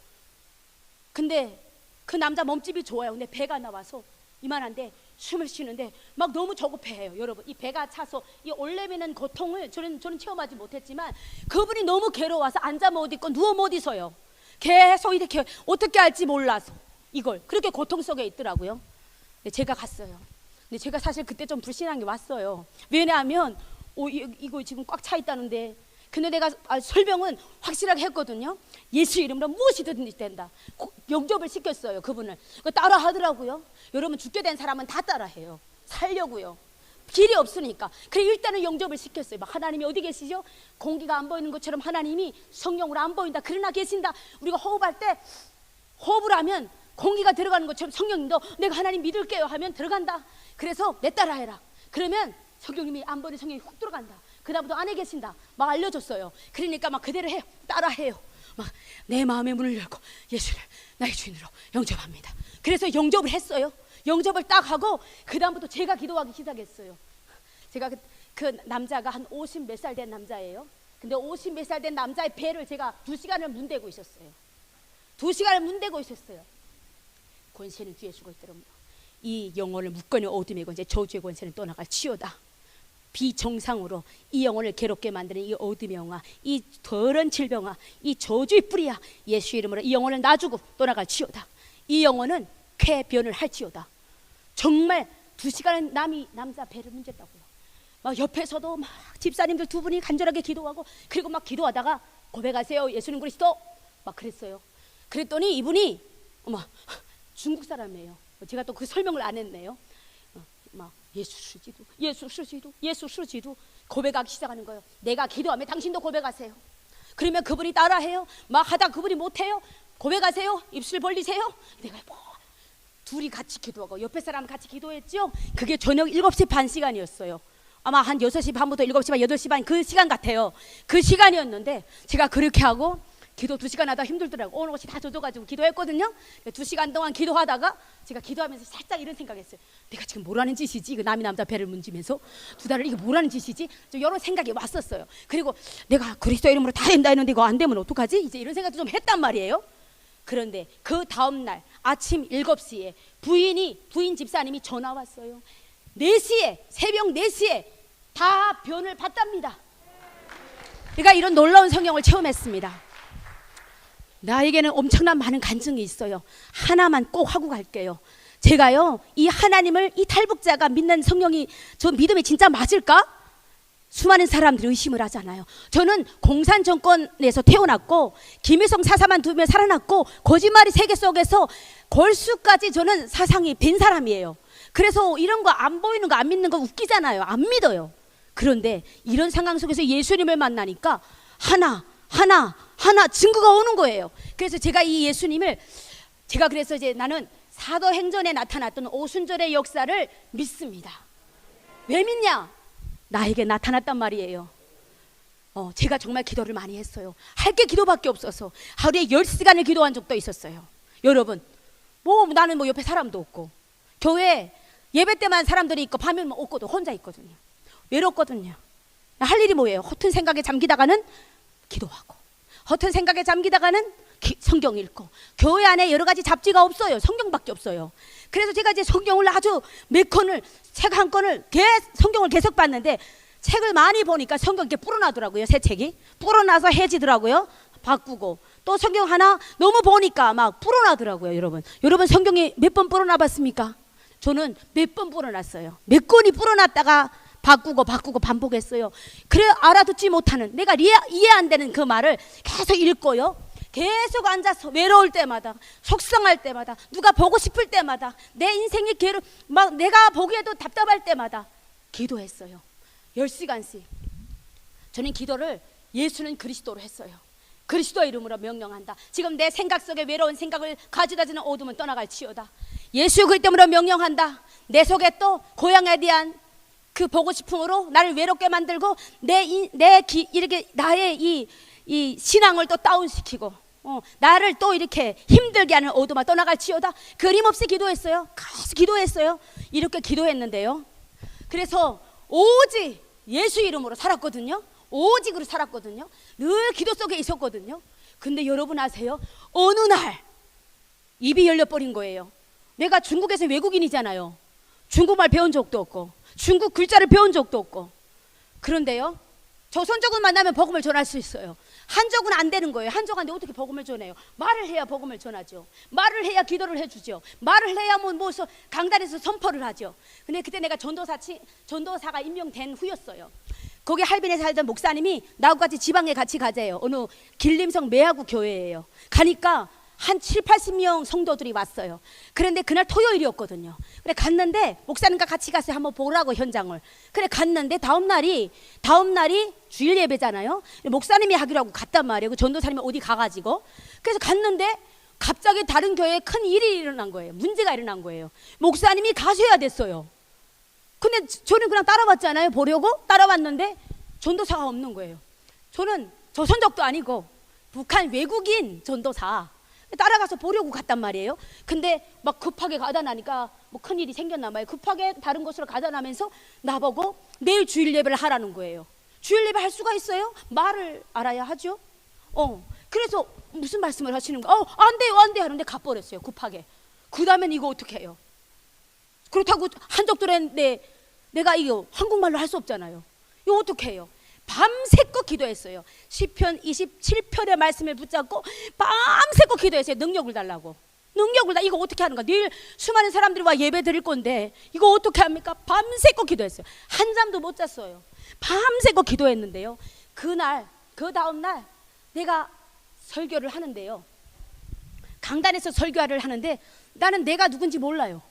근데 그 남자 몸집이 좋아요. 근데 배가 나와서 이만한데 숨을 쉬는데 막 너무 조급해해요. 여러분, 이 배가 차서 이 올레미는 고통을 저는 체험하지 못했지만 그분이 너무 괴로워서 앉아 못 있고 누워 못 있어요. 계속 이렇게 어떻게 할지 몰라서 이걸 그렇게 고통 속에 있더라고요. 근데 제가 갔어요. 근데 제가 사실 그때 좀 불신한 게 왔어요. 왜냐하면 이거 지금 꽉 차 있다는데, 근데 내가 설명은 확실하게 했거든요. 예수 이름으로 무엇이든지 된다. 영접을 시켰어요. 그분을. 따라 하더라고요. 여러분, 죽게 된 사람은 다 따라 해요. 살려고요. 길이 없으니까. 그래, 일단은 영접을 시켰어요. 막 하나님이 어디 계시죠? 공기가 안 보이는 것처럼 하나님이 성령으로 안 보인다. 그러나 계신다. 우리가 호흡할 때 호흡을 하면 공기가 들어가는 것처럼 성령님도 내가 하나님 믿을게요 하면 들어간다. 그래서 내 따라 해라. 그러면 성령님이 안 보이는 성령이 훅 들어간다. 그 다음부터 안에 계신다. 막 알려줬어요. 그러니까 막 그대로 해요. 따라 해요. 막 내 마음의 문을 열고 예수를 나의 주인으로 영접합니다. 그래서 영접을 했어요. 영접을 딱 하고 그 다음부터 제가 기도하기 시작했어요. 제가 그 남자가 한 50 몇 살 된 남자예요. 근데 50 몇 살 된 남자의 배를 제가 2시간을 문대고 있었어요. 2시간을 문대고 있었어요. 권세는 뒤에 주고 있더라고요. 이 영혼을 묶어놓은 어둠의 권세, 저주의 권세는 떠나갈 치요다. 비정상으로 이 영혼을 괴롭게 만드는 이 어둠의 영아, 이 더러운 질병아, 이 저주의 뿌리야. 예수 이름으로 이 영혼을 놔주고 떠나갈 치요다. 이 영혼은 쾌변을 할지어다. 정말 2시간은 남자 배를 문졌다고요. 막 옆에서도 막 집사님들 2분이 간절하게 기도하고, 그리고 막 기도하다가 고백하세요. 예수는 그리스도. 막 그랬어요. 그랬더니 이분이 중국 사람이에요. 제가 또 그 설명을 안 했네요. 막 예수 수지도 고백하기 시작하는 거예요. 내가 기도하면 당신도 고백하세요. 그러면 그분이 따라해요. 막 하다 그분이 못해요. 고백하세요. 입술 벌리세요. 내가 둘이 같이 기도하고 옆에 사람 같이 기도했죠. 그게 저녁 7시 반 시간이었어요. 아마 한 6시 반부터 7시 반, 8시 반 그 시간 같아요. 그 시간이었는데 제가 그렇게 하고 기도 2시간 하다 힘들더라고. 오늘 옷이 다 젖어가지고 기도했거든요. 2시간 동안 기도하다가 제가 기도하면서 살짝 이런 생각했어요. 내가 지금 뭐라는 짓이지? 그 남이 남자 배를 문지면서 2달을 이게 뭐라는 짓이지? 좀 여러 생각이 왔었어요. 그리고 내가 그리스도 이름으로 다 된다 했는데 이거 안 되면 어떡하지? 이제 이런 생각도 좀 했단 말이에요. 그런데 그 다음날 아침 7시에 부인 집사님이 전화 왔어요. 4시에, 새벽 4시에 다 변을 봤답니다. 그러니까 이런 놀라운 성경을 체험했습니다. 나에게는 엄청난 많은 간증이 있어요. 하나만 꼭 하고 갈게요. 제가요, 이 하나님을, 이 탈북자가 믿는 성령이 저 믿음이 진짜 맞을까? 수많은 사람들이 의심을 하잖아요. 저는 공산 정권에서 태어났고 김일성 사사만 두면 살아났고 거짓말이 세계 속에서 골수까지 저는 사상이 된 사람이에요. 그래서 이런 거 안 보이는 거 안 믿는 거 웃기잖아요. 안 믿어요. 그런데 이런 상황 속에서 예수님을 만나니까 하나 증거가 오는 거예요. 그래서 제가 이 예수님을 제가 그래서 이제 나는 사도행전에 나타났던 오순절의 역사를 믿습니다. 왜 믿냐? 나에게 나타났단 말이에요. 제가 정말 기도를 많이 했어요. 할 게 기도밖에 없어서 하루에 10시간을 기도한 적도 있었어요. 여러분, 나는 옆에 사람도 없고 교회 예배 때만 사람들이 있고 밤에는 없거든. 혼자 있거든요. 외롭거든요. 할 일이 뭐예요? 허튼 생각에 잠기다가는 기도하고, 허튼 생각에 잠기다가는 성경 읽고, 교회 안에 여러 가지 잡지가 없어요. 성경밖에 없어요. 그래서 제가 이제 성경을 아주 몇 권을, 책 한 권을 성경을 계속 봤는데 책을 많이 보니까 성경 이렇게 불어나더라고요. 새 책이 불어나서 해지더라고요. 바꾸고 또 성경 하나 너무 보니까 막 불어나더라고요. 여러분 성경이 몇 번 불어나 봤습니까? 저는 몇 번 불어났어요. 몇 권이 불어났다가 바꾸고 반복했어요. 그래 알아듣지 못하는, 내가 이해 안 되는 그 말을 계속 읽고요. 계속 앉아서 외로울 때마다, 속상할 때마다, 누가 보고 싶을 때마다, 내 인생이 막 내가 보기에도 답답할 때마다 기도했어요. 10시간씩. 저는 기도를 예수는 그리스도로 했어요. 그리스도 이름으로 명령한다. 지금 내 생각 속에 외로운 생각을 가져다주는 어둠은 떠나갈지어다. 예수 그리스도로 명령한다. 내 속에 또 고향에 대한 그 보고 싶음으로 나를 외롭게 만들고 이렇게 나의 이 신앙을 또 다운시키고 나를 또 이렇게 힘들게 하는 어둠아 떠나갈지어다. 끊임없이 기도했어요. 계속 기도했어요. 이렇게 기도했는데요. 그래서 오직 예수 이름으로 살았거든요. 오직으로 살았거든요. 늘 기도 속에 있었거든요. 근데 여러분 아세요? 어느 날 입이 열려버린 거예요. 내가 중국에서 외국인이잖아요. 중국말 배운 적도 없고 중국 글자를 배운 적도 없고. 그런데요, 조선족을 만나면 복음을 전할 수 있어요. 한족은 안 되는 거예요. 한족한테 어떻게 복음을 전해요? 말을 해야 복음을 전하죠. 말을 해야 기도를 해주죠. 말을 해야 강단에서 선포를 하죠. 근데 그때 내가 전도사가 임명된 후였어요. 거기 할빈에 살던 목사님이 나하고 같이 지방에 같이 가재요. 어느 길림성 매화구 교회예요. 가니까 한 7, 80명 성도들이 왔어요. 그런데 그날 토요일이었거든요. 그래 갔는데 목사님과 같이 가서 한번 보라고 현장을. 그래 갔는데 다음 날이 주일 예배잖아요. 목사님이 하기로 갔단 말이에요. 그 전도사님이 어디 가가지고. 그래서 갔는데 갑자기 다른 교회에 큰 일이 일어난 거예요. 문제가 일어난 거예요. 목사님이 가셔야 됐어요. 근데 저는 그냥 따라왔잖아요. 보려고 따라왔는데 전도사가 없는 거예요. 저는 조선족도 아니고 북한 외국인 전도사 따라가서 보려고 갔단 말이에요. 근데 막 급하게 가다 나니까 큰일이 생겼나 봐요. 급하게 다른 곳으로 가다 나면서 나보고 내일 주일 예배를 하라는 거예요. 주일 예배 할 수가 있어요? 말을 알아야 하죠. 그래서 무슨 말씀을 하시는 거예요? 안 돼요 하는데 가버렸어요. 급하게. 그 다음엔 이거 어떻게 해요? 그렇다고 한족들 했는데 내가 이거 한국말로 할 수 없잖아요. 이거 어떻게 해요? 밤새껏 기도했어요. 시편 27편의 말씀을 붙잡고 밤새껏 기도했어요. 능력을 달라고. 이거 어떻게 하는 거야? 내일 수많은 사람들이 와 예배 드릴 건데 이거 어떻게 합니까? 밤새껏 기도했어요. 한 잠도 못 잤어요. 밤새껏 기도했는데요. 그 다음 날 내가 설교를 하는데요. 강단에서 설교를 하는데 나는 내가 누군지 몰라요.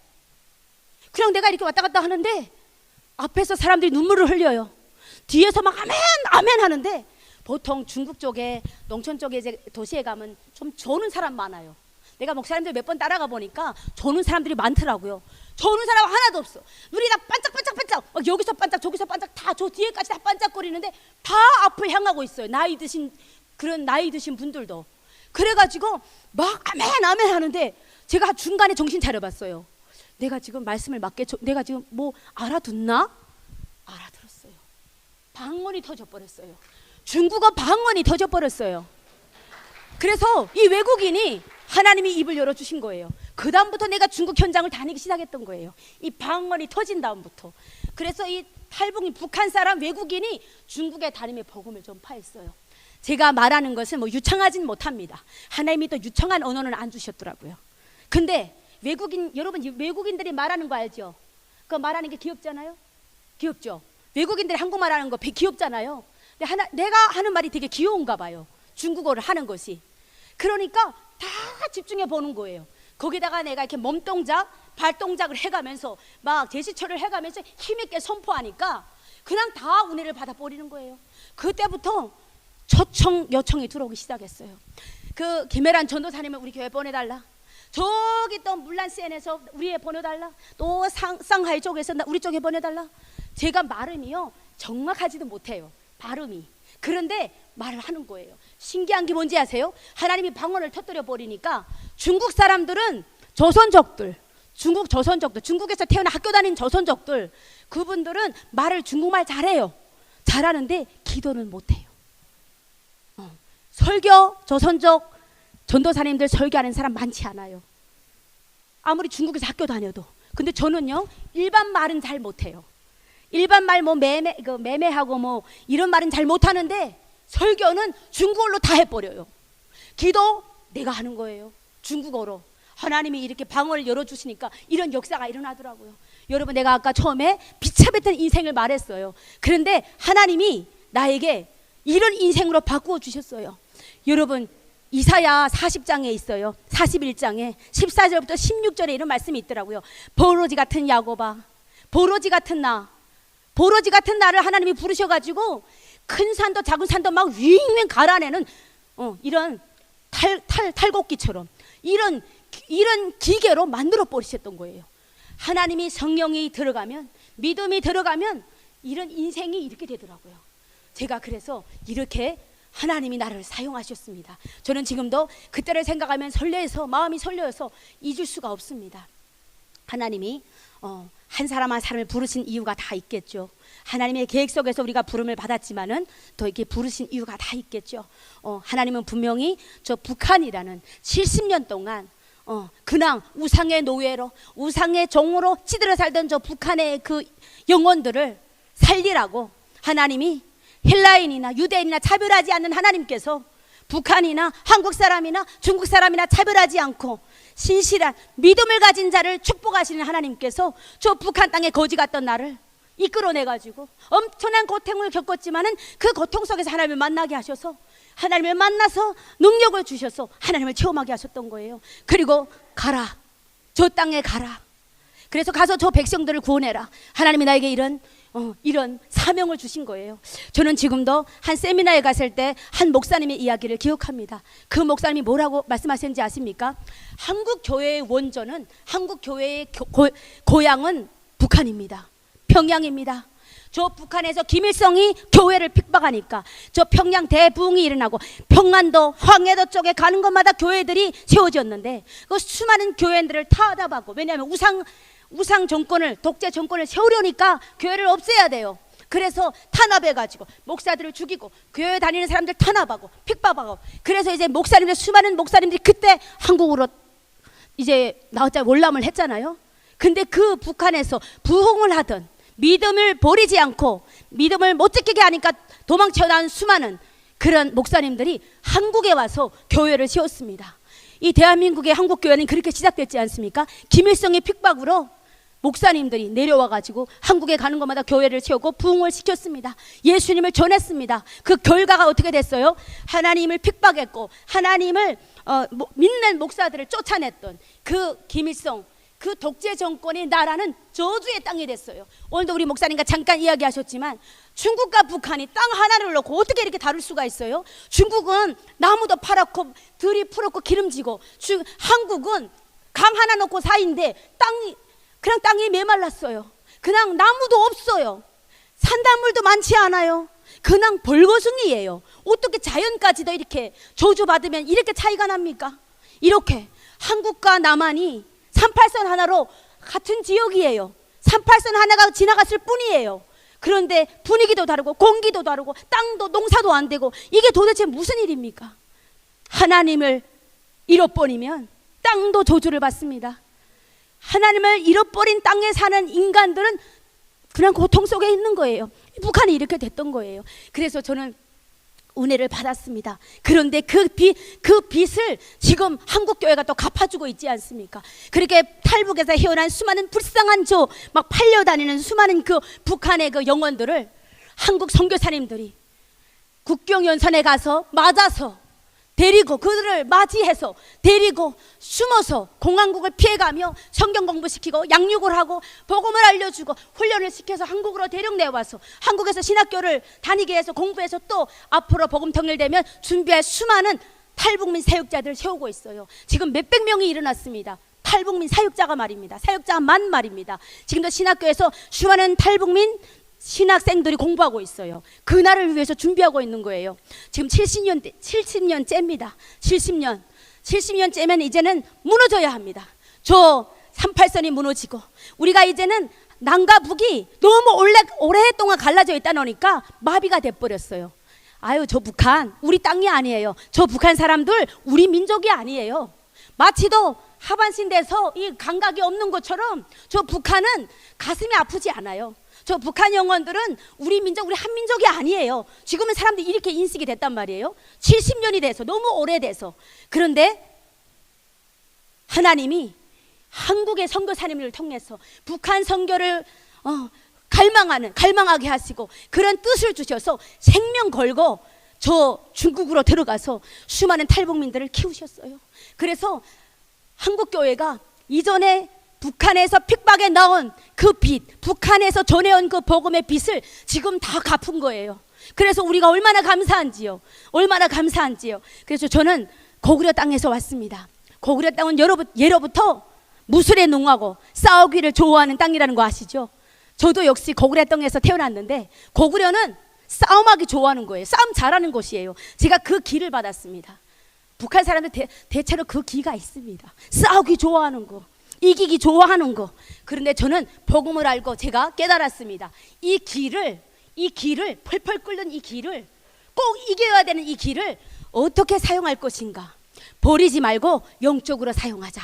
그냥 내가 이렇게 왔다 갔다 하는데 앞에서 사람들이 눈물을 흘려요. 뒤에서 막 아멘 하는데 보통 중국 쪽에 농촌 쪽에 이제 도시에 가면 좀 조는 사람 많아요. 내가 목사님들 몇 번 따라가 보니까 조는 사람들이 많더라고요. 조는 사람 하나도 없어. 눈이 다 반짝반짝반짝 막 여기서 반짝 저기서 반짝 다 저 뒤에까지 다 반짝거리는데 다 앞을 향하고 있어요. 나이 드신 분들도. 그래가지고 막 아멘 하는데 제가 중간에 정신 차려봤어요. 내가 지금 말씀을 내가 지금 알아듣나? 알아들었어요. 방언이 터져버렸어요. 중국어 방언이 터져버렸어요. 그래서 이 외국인이 하나님이 입을 열어주신 거예요. 그 다음부터 내가 중국 현장을 다니기 시작했던 거예요. 이 방언이 터진 다음부터. 그래서 이 탈북민 북한 사람 외국인이 중국에 다니며 복음을 전파했어요. 제가 말하는 것은 유창하진 못합니다. 하나님이 또 유창한 언어는 안 주셨더라고요. 근데 여러분 외국인들이 말하는 거 알죠? 그 말하는 게 귀엽잖아요. 귀엽죠? 외국인들이 한국말 하는 거 귀엽잖아요. 근데 내가 하는 말이 되게 귀여운가 봐요. 중국어를 하는 것이. 그러니까 다 집중해 보는 거예요. 거기다가 내가 이렇게 몸동작, 발동작을 해가면서 막 제스처를 해가면서 힘있게 선포하니까 그냥 다 은혜를 받아버리는 거예요. 그때부터 초청 요청이 들어오기 시작했어요. 그 김혜란 전도사님을 우리 교회 보내달라. 저기 또 물란시엔에서 우리에 보내달라. 또 상하이 쪽에서 우리 쪽에 보내달라. 제가 발음이요 정확하지도 못해요. 발음이. 그런데 말을 하는 거예요. 신기한 게 뭔지 아세요? 하나님이 방언을 터뜨려 버리니까 중국 사람들은 조선족들, 중국에서 태어나 학교 다닌 조선족들, 그분들은 말을 중국말 잘해요. 잘하는데 기도는 못해요. 설교, 조선족 전도사님들 설교하는 사람 많지 않아요. 아무리 중국에서 학교 다녀도. 근데 저는요 일반 말은 잘 못해요. 일반 말 뭐 매매하고 뭐 이런 말은 잘 못하는데 설교는 중국어로 다 해버려요. 기도 내가 하는 거예요. 중국어로. 하나님이 이렇게 방언을 열어주시니까 이런 역사가 일어나더라고요. 여러분, 내가 아까 처음에 비참했던 인생을 말했어요. 그런데 하나님이 나에게 이런 인생으로 바꾸어 주셨어요. 여러분, 이사야 40장에 있어요. 41장에 14절부터 16절에 이런 말씀이 있더라고요. 버러지 같은 야곱아, 버러지 같은 나를 하나님이 부르셔가지고 큰 산도 작은 산도 막 윙윙 갈아내는 이런 탈곡기처럼 이런 기계로 만들어 버리셨던 거예요. 하나님이 성령이 들어가면, 믿음이 들어가면 이런 인생이 이렇게 되더라고요. 제가 그래서 이렇게 하나님이 나를 사용하셨습니다. 저는 지금도 그때를 생각하면 설레서, 마음이 설레어서 잊을 수가 없습니다. 하나님이 한 사람 한 사람을 부르신 이유가 다 있겠죠. 하나님의 계획 속에서 우리가 부름을 받았지만은 또 이렇게 부르신 이유가 다 있겠죠. 하나님은 분명히 저 북한이라는 70년 동안 그냥 우상의 노예로, 우상의 종으로 찌들어 살던 저 북한의 그 영혼들을 살리라고 하나님이 헬라인이나 유대인이나 차별하지 않는 하나님께서 북한이나 한국 사람이나 중국 사람이나 차별하지 않고 신실한 믿음을 가진 자를 축복하시는 하나님께서 저 북한 땅에 거지 같던 나를 이끌어내가지고 엄청난 고통을 겪었지만은 그 고통 속에서 하나님을 만나게 하셔서, 하나님을 만나서 능력을 주셔서 하나님을 체험하게 하셨던 거예요. 그리고 가라, 저 땅에 가라. 그래서 가서 저 백성들을 구원해라. 하나님이 나에게 이런 사명을 주신 거예요. 저는 지금도 한 세미나에 갔을 때 한 목사님의 이야기를 기억합니다. 그 목사님이 뭐라고 말씀하셨는지 아십니까? 한국 교회의 원조는, 한국 교회의 고향은 북한입니다. 평양입니다. 저 북한에서 김일성이 교회를 핍박하니까 저 평양 대부흥이 일어나고 평안도, 황해도 쪽에 가는 곳마다 교회들이 세워졌는데 그 수많은 교회들을 타답하고, 왜냐하면 우상 정권을, 독재 정권을 세우려니까 교회를 없애야 돼요. 그래서 탄압해가지고 목사들을 죽이고 교회 다니는 사람들 탄압하고 핍박하고, 그래서 이제 목사님들, 수많은 목사님들이 그때 한국으로 이제 나왔자 월남을 했잖아요. 근데 그 북한에서 부흥을 하던, 믿음을 버리지 않고 믿음을 못 지키게 하니까 도망쳐 나온 수많은 그런 목사님들이 한국에 와서 교회를 세웠습니다. 이 대한민국의 한국교회는 그렇게 시작됐지 않습니까? 김일성의 핍박으로 목사님들이 내려와 가지고 한국에 가는 곳마다 교회를 세우고 부흥을 시켰습니다. 예수님을 전했습니다. 그 결과가 어떻게 됐어요? 하나님을 핍박했고 하나님을 믿는 목사들을 쫓아냈던 그 김일성, 그 독재 정권의 나라는 저주의 땅이 됐어요. 오늘도 우리 목사님과 잠깐 이야기하셨지만 중국과 북한이 땅 하나를 놓고 어떻게 이렇게 다를 수가 있어요? 중국은 나무도 파랗고 들이 푸르고 기름지고, 한국은 강 하나 놓고 사이인데 그냥 땅이 메말랐어요. 그냥 나무도 없어요. 산단물도 많지 않아요. 그냥 벌거숭이에요. 어떻게 자연까지도 이렇게 저주받으면 이렇게 차이가 납니까? 이렇게 한국과 남한이 38선 하나로 같은 지역이에요. 38선 하나가 지나갔을 뿐이에요. 그런데 분위기도 다르고 공기도 다르고 땅도 농사도 안 되고, 이게 도대체 무슨 일입니까? 하나님을 잃어버리면 땅도 저주를 받습니다. 하나님을 잃어버린 땅에 사는 인간들은 그냥 고통 속에 있는 거예요. 북한이 이렇게 됐던 거예요. 그래서 저는 은혜를 받았습니다. 그런데 그 빚을 지금 한국교회가 또 갚아주고 있지 않습니까? 그렇게 탈북에서 헤어난 수많은 불쌍한 막 팔려다니는 수많은 그 북한의 그 영혼들을 한국 선교사님들이 국경연선에 가서 맞아서 데리고, 그들을 맞이해서 데리고 숨어서 공항국을 피해가며 성경 공부시키고 양육을 하고 복음을 알려주고 훈련을 시켜서 한국으로 대령내와서 한국에서 신학교를 다니게 해서 공부해서 또 앞으로 복음 통일되면 준비할 수많은 탈북민 사역자들을 세우고 있어요. 지금 몇백 명이 일어났습니다. 탈북민 사역자가 말입니다. 사역자만 말입니다. 지금도 신학교에서 수많은 탈북민 신학생들이 공부하고 있어요. 그날을 위해서 준비하고 있는 거예요. 지금 70년째입니다. 70년째면 이제는 무너져야 합니다. 저 38선이 무너지고 우리가 이제는 남과 북이 너무 오랫동안 갈라져 있다 보니까 마비가 돼버렸어요. 아유, 저 북한 우리 땅이 아니에요. 저 북한 사람들 우리 민족이 아니에요. 마치도 하반신 돼서 이 감각이 없는 것처럼 저 북한은 가슴이 아프지 않아요. 저 북한 영혼들은 우리 민족, 우리 한민족이 아니에요. 지금은 사람들이 이렇게 인식이 됐단 말이에요. 70년이 돼서, 너무 오래돼서. 그런데 하나님이 한국의 선교사님을 통해서 북한 선교를 갈망하게 하시고 그런 뜻을 주셔서 생명 걸고 저 중국으로 들어가서 수많은 탈북민들을 키우셨어요. 그래서 한국교회가 이전에 북한에서 핍박에 나온 그 빚, 북한에서 전해온 그 복음의 빚을 지금 다 갚은 거예요. 그래서 우리가 얼마나 감사한지요. 그래서 저는 고구려 땅에서 왔습니다. 고구려 땅은 예로부터 무술에 능하고 싸우기를 좋아하는 땅이라는 거 아시죠? 저도 역시 고구려 땅에서 태어났는데 고구려는 싸움하기 좋아하는 거예요. 싸움 잘하는 곳이에요. 제가 그 기를 받았습니다. 북한 사람들 대체로 그 기가 있습니다. 싸우기 좋아하는 거, 이기기 좋아하는 거. 그런데 저는 복음을 알고 제가 깨달았습니다. 이 기를 펄펄 끓는 이 기를 꼭 이겨야 되는 이 기를 어떻게 사용할 것인가. 버리지 말고 영적으로 사용하자.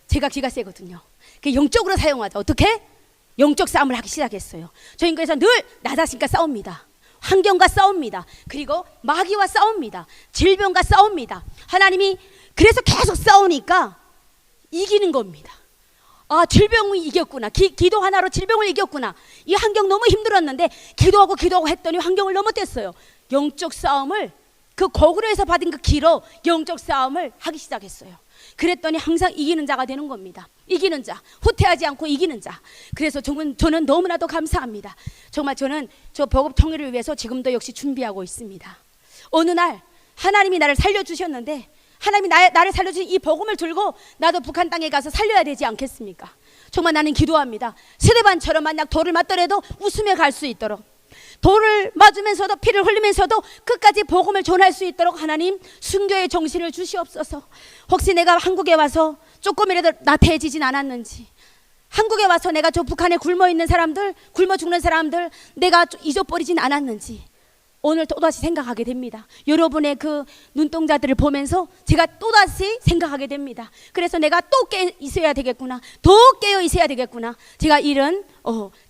제가 기가 세거든요. 영적으로 사용하자. 어떻게? 영적 싸움을 하기 시작했어요. 저희 교회에서 늘 나 자신과 싸웁니다. 환경과 싸웁니다. 그리고 마귀와 싸웁니다. 질병과 싸웁니다. 하나님이 그래서 계속 싸우니까 이기는 겁니다. 아, 질병을 이겼구나. 기도 하나로 질병을 이겼구나. 이 환경 너무 힘들었는데 기도하고 했더니 환경을 넘어댔어요. 영적 싸움을, 그 고구려에서 받은 그 기로 영적 싸움을 하기 시작했어요. 그랬더니 항상 이기는 자가 되는 겁니다. 이기는 자, 후퇴하지 않고 이기는 자. 그래서 저는 너무나도 감사합니다. 정말 저는 저 복음 통일을 위해서 지금도 역시 준비하고 있습니다. 어느 날 하나님이 나를 살려주셨는데, 하나님이 나를 살려주신 이 복음을 들고 나도 북한 땅에 가서 살려야 되지 않겠습니까? 정말 나는 기도합니다. 스데반처럼 만약 돌을 맞더라도 웃으며 갈 수 있도록, 돌을 맞으면서도 피를 흘리면서도 끝까지 복음을 전할 수 있도록 하나님 순교의 정신을 주시옵소서. 혹시 내가 한국에 와서 조금이라도 나태해지진 않았는지, 한국에 와서 내가 저 북한에 굶어 있는 사람들, 굶어 죽는 사람들 내가 잊어버리진 않았는지 오늘 또다시 생각하게 됩니다. 여러분의 그 눈동자들을 보면서 제가 또다시 생각하게 됩니다. 그래서 내가 또 깨어 있어야 되겠구나, 더 깨어 있어야 되겠구나. 제가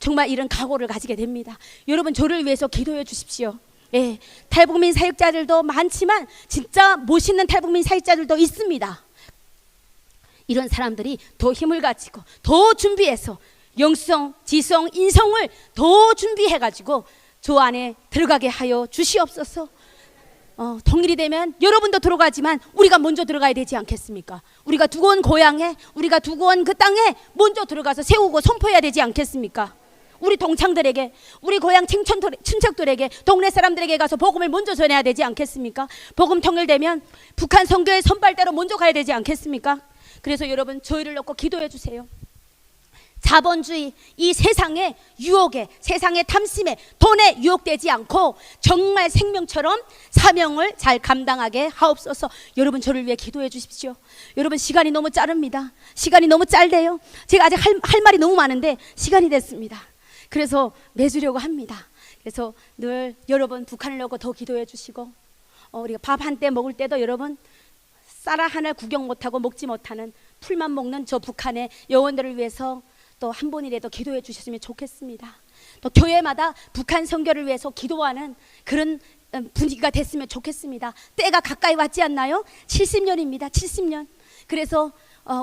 정말 이런 각오를 가지게 됩니다. 여러분, 저를 위해서 기도해 주십시오. 예, 탈북민 사역자들도 많지만 진짜 멋있는 탈북민 사역자들도 있습니다. 이런 사람들이 더 힘을 가지고 더 준비해서 영성, 지성, 인성을 더 준비해가지고 저 안에 들어가게 하여 주시옵소서. 통일이 되면 여러분도 들어가지만 우리가 먼저 들어가야 되지 않겠습니까? 우리가 두고 온 고향에, 우리가 두고 온 그 땅에 먼저 들어가서 세우고 선포해야 되지 않겠습니까? 우리 동창들에게, 우리 고향 친척들에게, 동네 사람들에게 가서 복음을 먼저 전해야 되지 않겠습니까? 복음 통일되면 북한 선교의 선발대로 먼저 가야 되지 않겠습니까? 그래서 여러분, 저희를 놓고 기도해 주세요. 자본주의, 이 세상의 유혹에, 세상의 탐심에, 돈에 유혹되지 않고 정말 생명처럼 사명을 잘 감당하게 하옵소서. 여러분, 저를 위해 기도해 주십시오. 여러분, 시간이 너무 짧습니다. 시간이 너무 짧대요. 제가 아직 할 말이 너무 많은데 시간이 됐습니다. 그래서 맺으려고 합니다. 그래서 늘 여러분 북한을 놓고 더 기도해 주시고, 우리가 밥 한 때 먹을 때도 여러분 쌀 하나 구경 못하고 먹지 못하는 풀만 먹는 저 북한의 영혼들을 위해서 또 한 번이라도 기도해 주셨으면 좋겠습니다. 또 교회마다 북한 선교를 위해서 기도하는 그런 분위기가 됐으면 좋겠습니다. 때가 가까이 왔지 않나요? 70년입니다. 70년. 그래서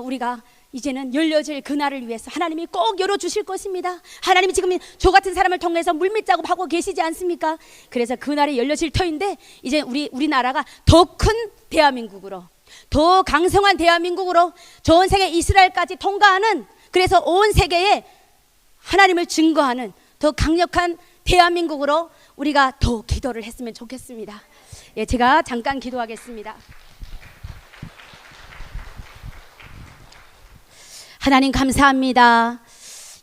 우리가 이제는 열려질 그날을 위해서 하나님이 꼭 열어주실 것입니다. 하나님이 지금 저 같은 사람을 통해서 물밑 작업하고 계시지 않습니까? 그래서 그날이 열려질 터인데 이제 우리나라가 더 큰 대한민국으로, 더 강성한 대한민국으로, 전 세계 이스라엘까지 통과하는, 그래서 온 세계에 하나님을 증거하는 더 강력한 대한민국으로 우리가 더 기도를 했으면 좋겠습니다. 예, 제가 잠깐 기도하겠습니다. 하나님 감사합니다.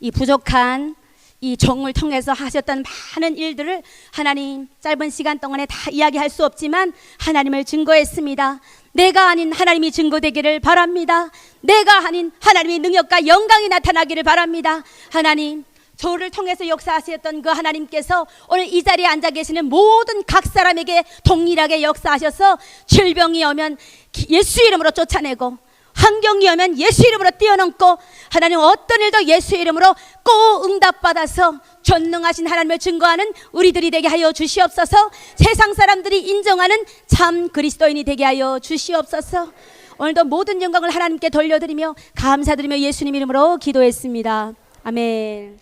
이 부족한 이 정을 통해서 하셨던 많은 일들을 하나님 짧은 시간 동안에 다 이야기할 수 없지만 하나님을 증거했습니다. 내가 아닌 하나님이 증거되기를 바랍니다. 내가 아닌 하나님의 능력과 영광이 나타나기를 바랍니다. 하나님, 저를 통해서 역사하셨던 그 하나님께서 오늘 이 자리에 앉아 계시는 모든 각 사람에게 동일하게 역사하셔서 질병이 오면 예수 이름으로 쫓아내고, 환경이 오면 예수 이름으로 뛰어넘고, 하나님 어떤 일도 예수 이름으로 꼭 응답받아서 전능하신 하나님을 증거하는 우리들이 되게 하여 주시옵소서. 세상 사람들이 인정하는 참 그리스도인이 되게 하여 주시옵소서. 오늘도 모든 영광을 하나님께 돌려드리며 감사드리며 예수님 이름으로 기도했습니다. 아멘.